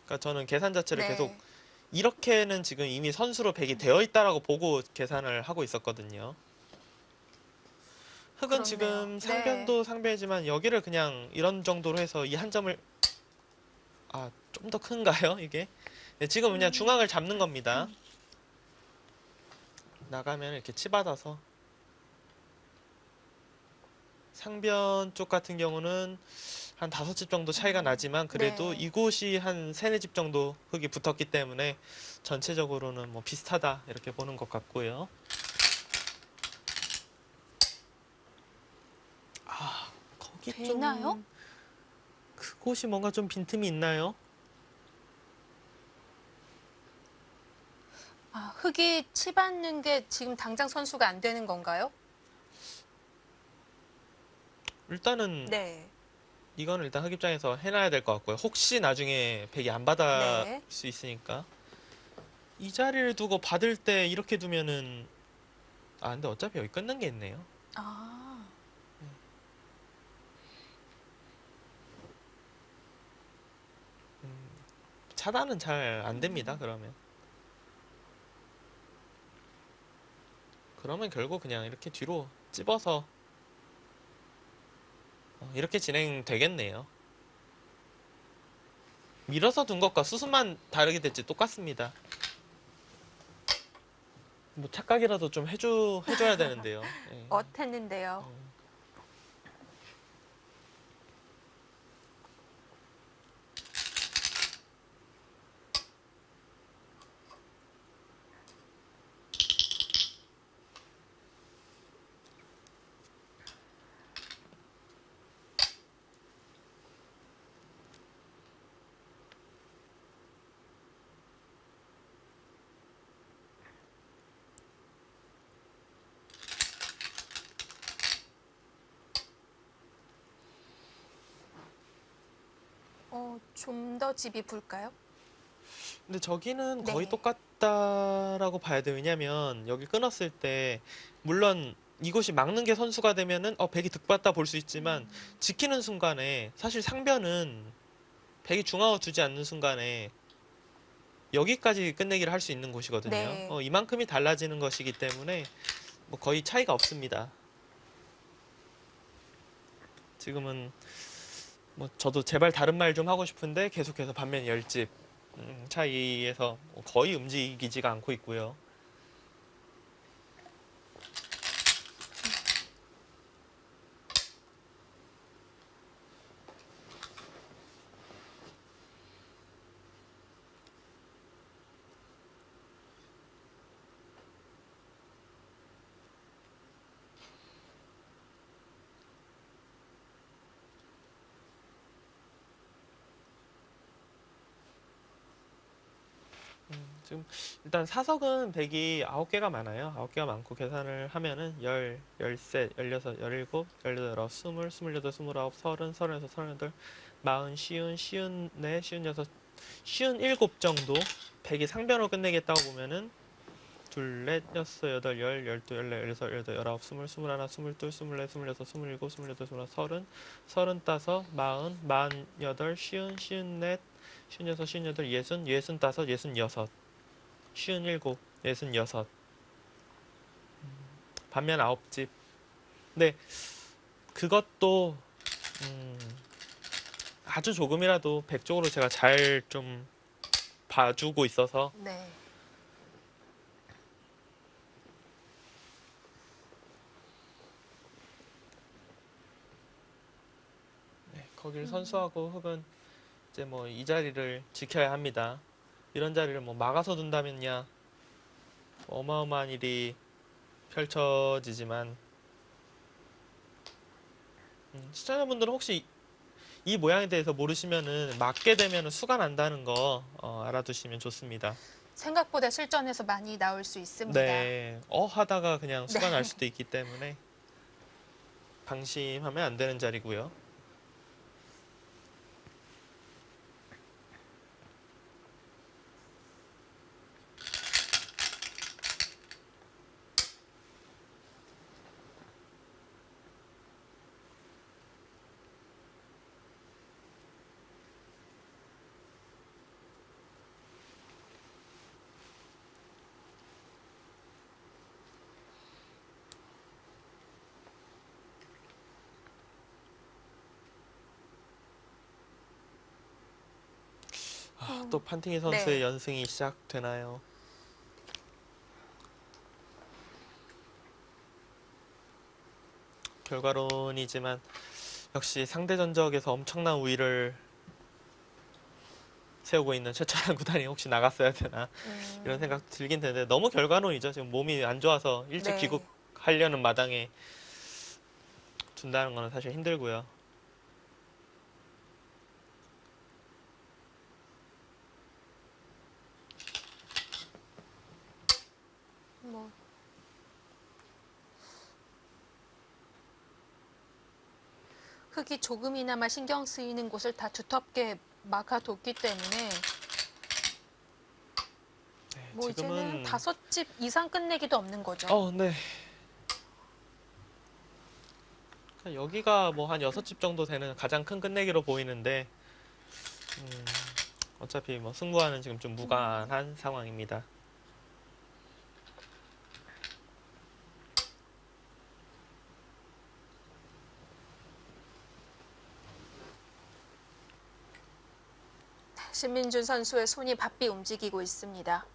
그러니까 저는 계산 자체를 계속 네. 이렇게는 지금 이미 선수로 백이 되어 있다라고 보고 계산을 하고 있었거든요. 흑은 그렇네요. 지금 네. 상변도 상변이지만 여기를 그냥 이런 정도로 해서 이 한 점을 좀 더 큰가요, 이게? 네, 지금 그냥 중앙을 잡는 겁니다. 나가면 이렇게 치받아서 상변 쪽 같은 경우는 한 5집 정도 차이가 나지만 그래도 네. 이곳이 한 3, 4집 정도 흙이 붙었기 때문에 전체적으로는 뭐 비슷하다 이렇게 보는 것 같고요. 거기 되나요? 좀 그곳이 뭔가 좀 빈틈이 있나요? 흙이 치받는 게 지금 당장 선수가 안 되는 건가요? 일단은 네. 이거는 일단 흙 입장에서 해놔야 될 것 같고요. 혹시 나중에 백이 안 받을 네. 수 있으니까 이 자리를 두고 받을 때 이렇게 두면은 근데 어차피 여기 끊는 게 있네요. 아, 차단은 잘 안 됩니다. 그러면 결국 그냥 이렇게 뒤로 찝어서 이렇게 진행되겠네요. 밀어서 둔 것과 수순만 다르게 됐지 똑같습니다. 뭐 착각이라도 좀 해줘야 되는데요. 예. 어땠는데요? 좀 더 집이 불까요? 근데 저기는 거의 네. 똑같다라고 봐야 돼요. 왜냐면 여기 끊었을 때 물론 이곳이 막는 게 선수가 되면은 백이 득봤다 볼 수 있지만 지키는 순간에 사실 상변은 백이 중앙을 두지 않는 순간에 여기까지 끝내기를 할 수 있는 곳이거든요. 네. 이만큼이 달라지는 것이기 때문에 뭐 거의 차이가 없습니다. 지금은 뭐 저도 제발 다른 말 좀 하고 싶은데 계속해서 반면 10집 차이에서 거의 움직이지가 않고 있고요. 지금 일단 사석은 100이 9개가 많아요. 9개가 많고 계산을 하면은 10, 13, 16, 17, 18, 20, 20, 28, 29, 30, 31, 32, 40, 쉬운, 쉬운 4, 쉬운 6, 쉬운 7 정도 100이 상변으로 끝내겠다고 보면은 둘, 넷, 여섯, 여덟, 열, 열두, 열네, 열여섯, 열여덟, 열아홉, 스물, 스물하나, 스물둘, 스물넷, 스물여섯, 스물일곱, 스물여덟, 스물아홉, 서른, 서른다섯, 마흔, 마흔여덟, 쉬운, 쉬운넷, 쉬운여섯, 쉬운여덟, 예순, 예순다섯, 예순여섯, 쉬운일곱, 예순여섯. 반면 아홉 집. 근데 그것도 음, 아주 조금이라도 백 쪽으로 제가 잘 좀 봐주고 있어서 네. 거길 선수하고 흑은 이제 뭐 이 자리를 지켜야 합니다. 이런 자리를 뭐 막아서 둔다면야 어마어마한 일이 펼쳐지지만 시청자분들은 혹시 이 모양에 대해서 모르시면은 맞게 되면은 수가 난다는 거 알아두시면 좋습니다. 생각보다 실전에서 많이 나올 수 있습니다. 네, 하다가 그냥 네. 수가 날 수도 있기 때문에 방심하면 안 되는 자리고요. 또 판팅이 선수의 네. 연승이 시작되나요? 결과론이지만 역시 상대 전적에서 엄청난 우위를 세우고 있는 최철한 구단이 혹시 나갔어야 되나 이런 생각 들긴 되는데 너무 결과론이죠. 지금 몸이 안 좋아서 일찍 네. 귀국하려는 마당에 둔다는 거는 사실 힘들고요. 뭐 흙이 조금이나마 신경 쓰이는 곳을 다 두텁게 막아뒀기 때문에 네, 뭐 이제는 지금은 5집 이상 끝내기도 없는 거죠. 네. 여기가 뭐 한 6집 정도 되는 가장 큰 끝내기로 보이는데 음, 어차피 뭐 승부하는 지금 좀 무관한 상황입니다. 신민준 선수의 손이 바삐 움직이고 있습니다.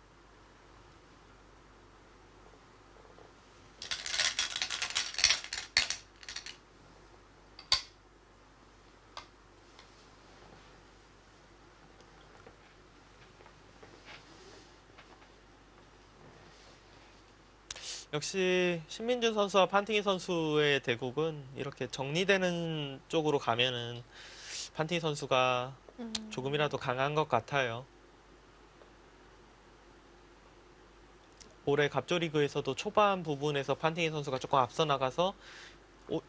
역시 신민준 선수와 판팅이 선수의 대국은 이렇게 정리되는 쪽으로 가면은 판팅이 선수가 조금이라도 강한 것 같아요. 올해 갑조리그에서도 초반 부분에서 판팅이 선수가 조금 앞서 나가서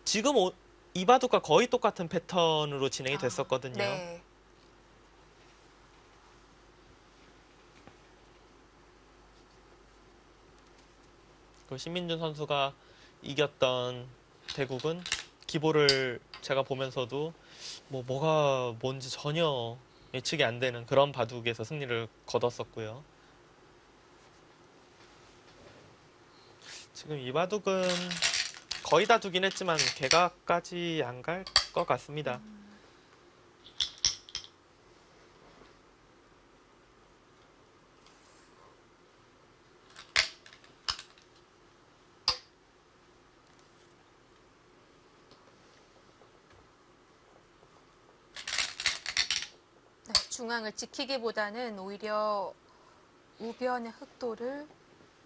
지금 이바둑과 거의 똑같은 패턴으로 진행이 됐었거든요. 네. 그 신민준 선수가 이겼던 대국은 기보를 제가 보면서도 뭐가 뭔지 전혀 예측이 안 되는 그런 바둑에서 승리를 거뒀었고요. 지금 이 바둑은 거의 다 두긴 했지만 개각까지 안 갈 것 같습니다. 네, 중앙을 지키기보다는 오히려 우변의 흑도를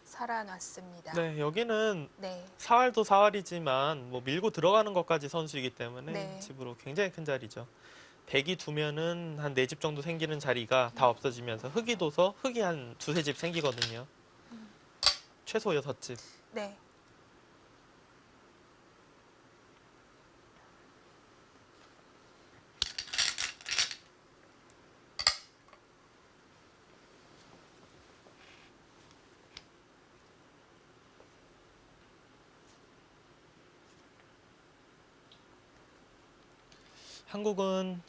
살아놨습니다. 네, 여기는 네. 사활도 사활이지만 뭐 밀고 들어가는 것까지 선수이기 때문에 네. 집으로 굉장히 큰 자리죠. 백이 두면은 한 4집 정도 생기는 자리가 다 없어지면서 흙이 둬서 흙이 한 2~3집 생기거든요. 최소 6집. 네. 한국은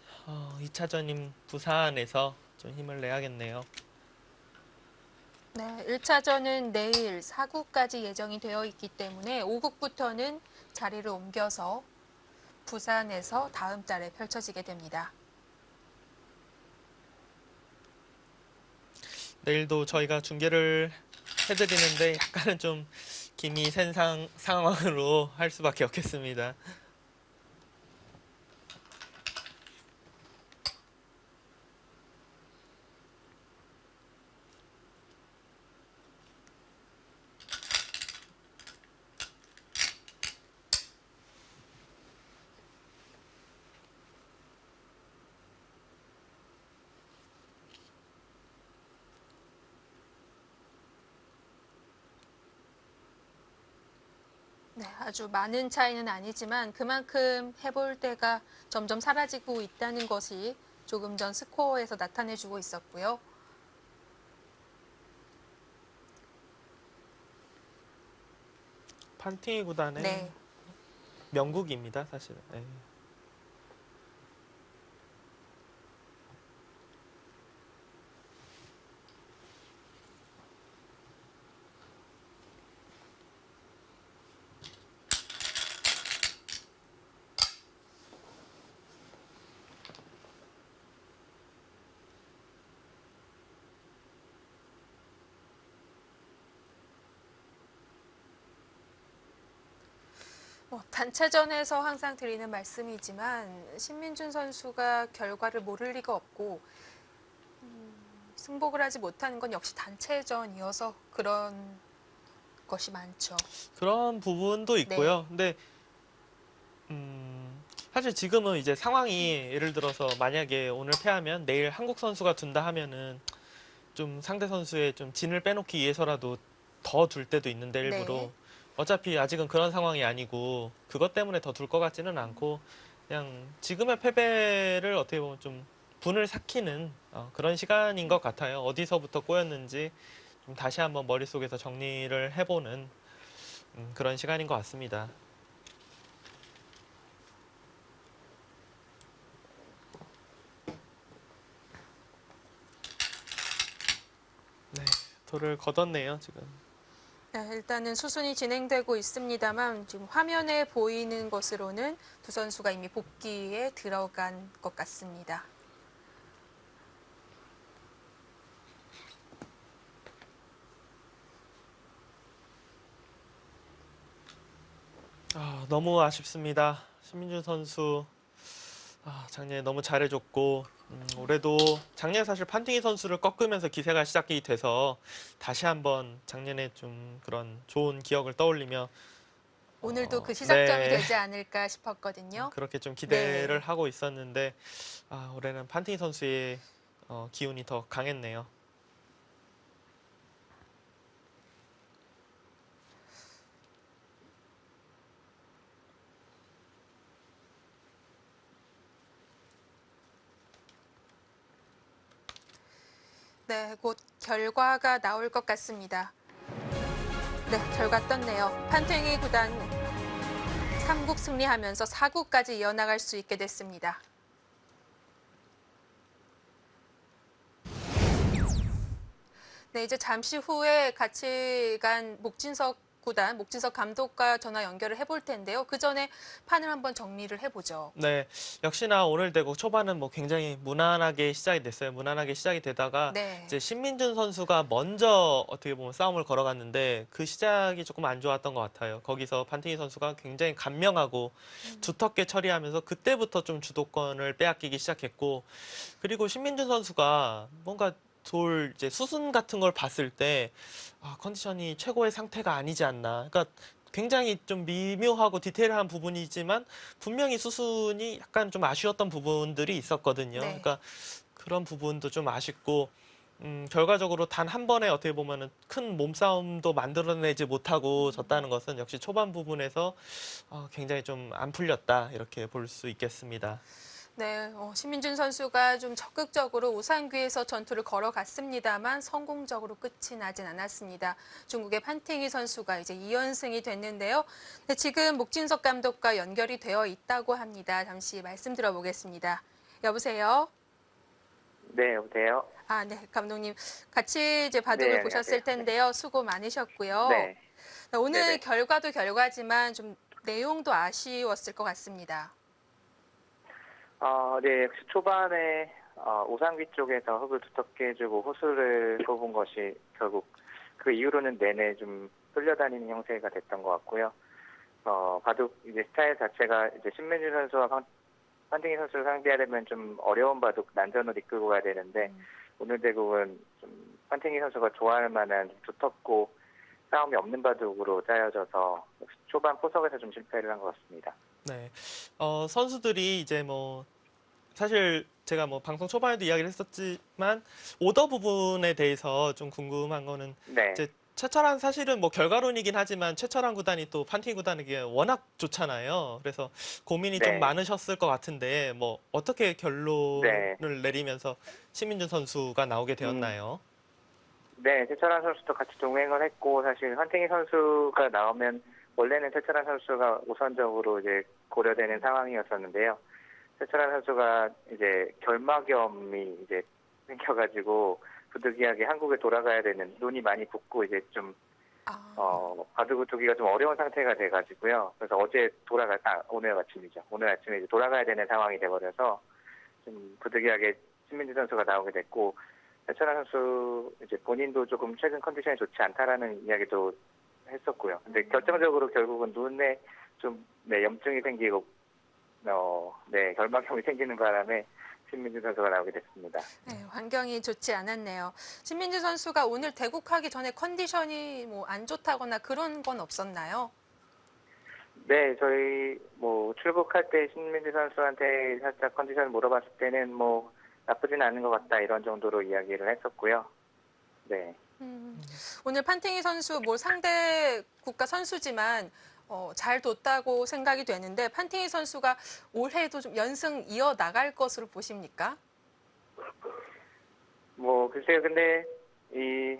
2차전인 부산에서 좀 힘을 내야겠네요. 네, 1차전은 내일 4국까지 예정이 되어 있기 때문에 5국부터는 자리를 옮겨서 부산에서 다음 달에 펼쳐지게 됩니다. 내일도 저희가 중계를 해드리는데 약간은 좀 김이 센 상황으로 할 수밖에 없겠습니다. 네, 아주 많은 차이는 아니지만 그만큼 해볼 때가 점점 사라지고 있다는 것이 조금 전 스코어에서 나타내주고 있었고요. 판팅이 구단의 네. 명국입니다, 사실은. 네. 단체전에서 항상 드리는 말씀이지만 신민준 선수가 결과를 모를 리가 없고 승복을 하지 못하는 건 역시 단체전이어서 그런 것이 많죠. 그런 부분도 네. 있고요. 근데 사실 지금은 이제 상황이 예를 들어서 만약에 오늘 패하면 내일 한국 선수가 둔다 하면은 좀 상대 선수의 좀 진을 빼놓기 위해서라도 더 둘 때도 있는데 네. 일부러 어차피 아직은 그런 상황이 아니고 그것 때문에 더 둘 것 같지는 않고 그냥 지금의 패배를 어떻게 보면 좀 분을 삭히는 그런 시간인 것 같아요. 어디서부터 꼬였는지 좀 다시 한번 머릿속에서 정리를 해보는 그런 시간인 것 같습니다. 네, 돌을 걷었네요, 지금. 네, 일단은 수순이 진행되고 있습니다만 지금 화면에 보이는 것으로는 두 선수가 이미 복귀에 들어간 것 같습니다. 너무 아쉽습니다. 신민준 선수 작년에 너무 잘해줬고 올해도 작년에 사실 판팅이 선수를 꺾으면서 기세가 시작이 돼서 다시 한번 작년에 좀 그런 좋은 기억을 떠올리며 오늘도 그 시작점이 네, 되지 않을까 싶었거든요. 그렇게 좀 기대를 네. 하고 있었는데 올해는 판팅이 선수의 기운이 더 강했네요. 네, 곧 결과가 나올 것 같습니다. 네, 결과 떴네요. 판팅이 구단 3국 승리하면서 4국까지 이어나갈 수 있게 됐습니다. 네, 이제 잠시 후에 같이 간 목진석 감독과 전화 연결을 해볼 텐데요. 그 전에 판을 한번 정리를 해보죠. 네, 역시나 오늘 대국 초반은 뭐 굉장히 무난하게 시작이 됐어요. 무난하게 시작이 되다가 네. 이제 신민준 선수가 먼저 어떻게 보면 싸움을 걸어갔는데 그 시작이 조금 안 좋았던 것 같아요. 거기서 판팅이 선수가 굉장히 간명하고 두텁게 처리하면서 그때부터 좀 주도권을 빼앗기기 시작했고 그리고 신민준 선수가 뭔가 돌 이제 수순 같은 걸 봤을 때 컨디션이 최고의 상태가 아니지 않나. 그러니까 굉장히 좀 미묘하고 디테일한 부분이지만 분명히 수순이 약간 좀 아쉬웠던 부분들이 있었거든요. 네. 그러니까 그런 부분도 좀 아쉽고 결과적으로 단 한 번에 어떻게 보면은 큰 몸싸움도 만들어내지 못하고 졌다는 것은 역시 초반 부분에서 굉장히 좀 안 풀렸다 이렇게 볼 수 있겠습니다. 네, 신민준 선수가 좀 적극적으로 우상귀에서 전투를 걸어갔습니다만 성공적으로 끝이 나진 않았습니다. 중국의 판팅이 선수가 이제 2연승이 됐는데요. 네, 지금 목진석 감독과 연결이 되어 있다고 합니다. 잠시 말씀 들어보겠습니다. 여보세요? 네, 여보세요? 네, 감독님. 같이 이제 네, 바둑을 보셨을 안녕하세요. 네. 텐데요. 수고 많으셨고요. 네, 네, 오늘 네네. 결과도 결과지만 좀 내용도 아쉬웠을 것 같습니다. 네, 역시 초반에 오상귀 쪽에서 흙을 두텁게 해주고 호수를 뽑은 것이 결국 그 이후로는 내내 좀 끌려다니는 형태가 됐던 것 같고요. 바둑 이제 스타일 자체가 이제 신민준 선수와 판팅이 선수를 상대하려면 좀 어려운 바둑 난전으로 이끌고 가야 되는데 오늘 대국은 좀 판팅이 선수가 좋아할 만한 두텁고 싸움이 없는 바둑으로 짜여져서 초반 포석에서 좀 실패를 한 것 같습니다. 네. 선수들이 이제 뭐 사실 제가 뭐 방송 초반에도 이야기를 했었지만 오더 부분에 대해서 좀 궁금한 거는 네, 이제 최철한 사실은 뭐 결과론이긴 하지만 최철한 구단이 또 판티 구단에게 워낙 좋잖아요. 그래서 고민이 좀 네, 많으셨을 것 같은데 뭐 어떻게 네. 결론을 내리면서 신민준 선수가 나오게 음, 되었나요? 네, 최철한 선수도 같이 동행을 했고, 사실 헌팅이 선수가 나오면, 원래는 최철한 선수가 우선적으로 이제 고려되는 상황이었었는데요. 최철한 선수가 이제 결막염이 이제 생겨가지고, 부득이하게 한국에 돌아가야 되는 눈이 많이 붓고 이제 좀, 바둑을 두기가 좀 어려운 상태가 돼가지고요. 그래서 오늘 아침이죠. 오늘 아침에 이제 돌아가야 되는 상황이 돼버려서, 좀 부득이하게 신민지 선수가 나오게 됐고, 배철환 선수 이제 본인도 조금 최근 컨디션이 좋지 않다라는 이야기도 했었고요. 근데 결정적으로 결국은 눈에 좀 네, 염증이 생기고 네, 결막염이 생기는 바람에 신민준 선수가 나오게 됐습니다. 네, 환경이 좋지 않았네요. 신민준 선수가 오늘 대국하기 전에 컨디션이 뭐 안 좋다거나 그런 건 없었나요? 네, 저희 뭐 출국할 때 신민준 선수한테 살짝 컨디션을 물어봤을 때는 뭐 나쁘진 않은 것 같다 이런 정도로 이야기를 했었고요. 네. 오늘 판팅이 선수 뭐 상대 국가 선수지만 잘 뒀다고 생각이 되는데 판팅이 선수가 올해도 좀 연승 이어 나갈 것으로 보십니까? 뭐 글쎄요, 근데 이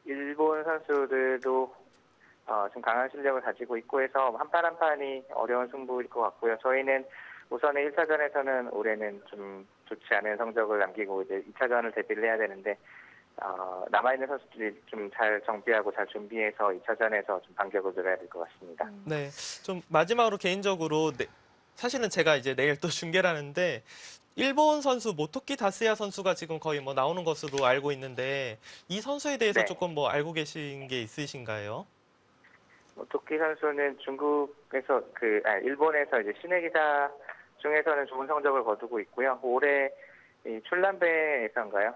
일본 선수들도 좀 강한 실력을 가지고 있고 해서 한 판 한 판이 어려운 승부일 것 같고요. 저희는 우선은 1차전에서는 올해는 좀 좋지 않은 성적을 남기고 이제 2차전을 대비를 해야 되는데 남아있는 선수들이 좀 잘 정비하고 잘 준비해서 2차전에서 좀 반격을 노려야 될 것 같습니다. 네, 좀 마지막으로 개인적으로 사실은 제가 이제 내일 또 중계를 하는데 일본 선수 모토키 다스야 선수가 지금 거의 뭐 나오는 것으로 알고 있는데 이 선수에 대해서 네. 조금 뭐 알고 계신 게 있으신가요? 도끼 선수는 중국에서 일본에서 이제 신의 기사 중에서는 좋은 성적을 거두고 있고요. 올해 이 출란배에서인가요?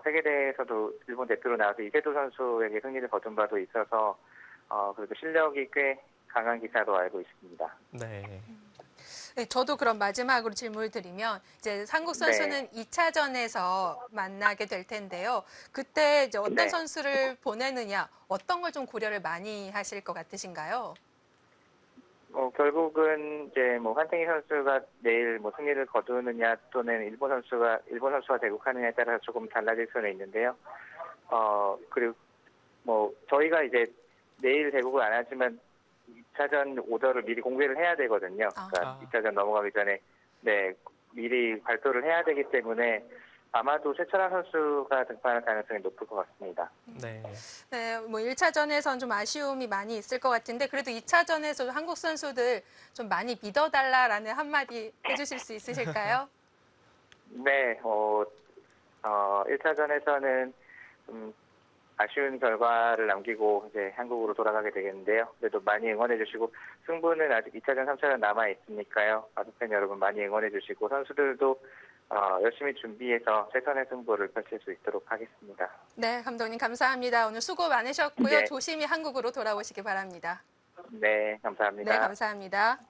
세계대회에서도 일본 대표로 나와서 이세도 선수에게 승리를 거둔 바도 있어서 그래도 실력이 꽤 강한 기사로 알고 있습니다. 네. 네, 저도 그럼 마지막으로 질문을 드리면 이제 한국 선수는 2차전에서 만나게 될 텐데요. 그때 이제 어떤 네. 선수를 보내느냐, 어떤 걸 좀 고려를 많이 하실 것 같으신가요? 결국은 이제 뭐 환탱희 선수가 내일 뭐 승리를 거두느냐 또는 일본 선수가 대국하느냐에 따라 조금 달라질 수는 있는데요. 그리고 뭐 저희가 이제 내일 대국을 안 하지만 2차전 오더를 미리 공개를 해야 되거든요. 그러니까 2차전 넘어가기 전에 네, 미리 발표를 해야 되기 때문에 아마도 최철환 선수가 등판할 가능성이 높을 것 같습니다. 네. 네, 뭐 1차전에선 좀 아쉬움이 많이 있을 것 같은데 그래도 2차전에서 한국 선수들 좀 많이 믿어달라라는 한마디 해주실 수 있으실까요? 네, 1차전에서는 좀 아쉬운 결과를 남기고 이제 한국으로 돌아가게 되겠는데요. 그래도 많이 응원해 주시고 승부는 아직 2차전, 3차전 남아 있으니까요. 아두팬 여러분 많이 응원해 주시고 선수들도 열심히 준비해서 최선의 승부를 펼칠 수 있도록 하겠습니다. 네, 감독님 감사합니다. 오늘 수고 많으셨고요. 네. 조심히 한국으로 돌아오시기 바랍니다. 네, 감사합니다. 네, 감사합니다.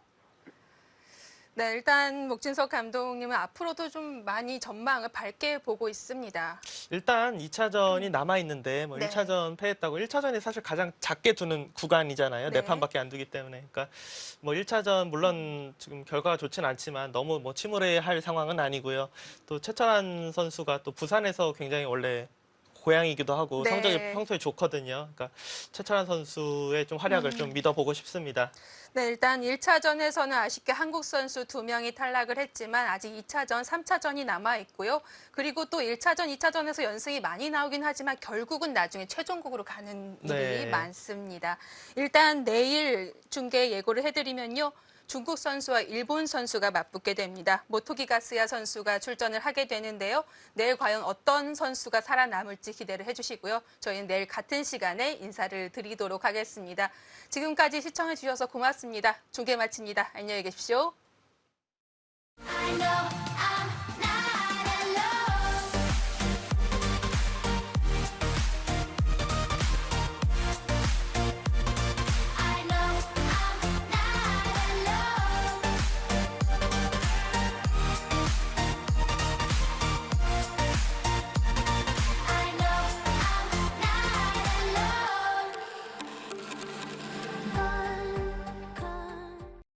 네, 일단 목진석 감독님은 앞으로도 좀 많이 전망을 밝게 보고 있습니다. 일단 2차전이 남아있는데 뭐 네. 1차전 패했다고 1차전이 사실 가장 작게 두는 구간이잖아요. 네. 4판밖에 안 두기 때문에. 그러니까 뭐 1차전 물론 지금 결과가 좋진 않지만 너무 뭐 침울해할 상황은 아니고요. 또 최철환 선수가 또 부산에서 굉장히 원래 고향이기도 하고 네. 성적이 평소에 좋거든요. 그러니까 최철환 선수의 좀 활약을 좀 믿어보고 싶습니다. 네, 일단 1차전에서는 아쉽게 한국 선수 2명이 탈락을 했지만 아직 2차전, 3차전이 남아 있고요. 그리고 또 1차전, 2차전에서 연승이 많이 나오긴 하지만 결국은 나중에 최종국으로 가는 일이 네. 많습니다. 일단 내일 중계 예고를 해드리면요. 중국 선수와 일본 선수가 맞붙게 됩니다. 모토기 가스야 선수가 출전을 하게 되는데요. 내일 과연 어떤 선수가 살아남을지 기대를 해주시고요. 저희는 내일 같은 시간에 인사를 드리도록 하겠습니다. 지금까지 시청해 주셔서 고맙습니다. 중계 마칩니다. 안녕히 계십시오. I know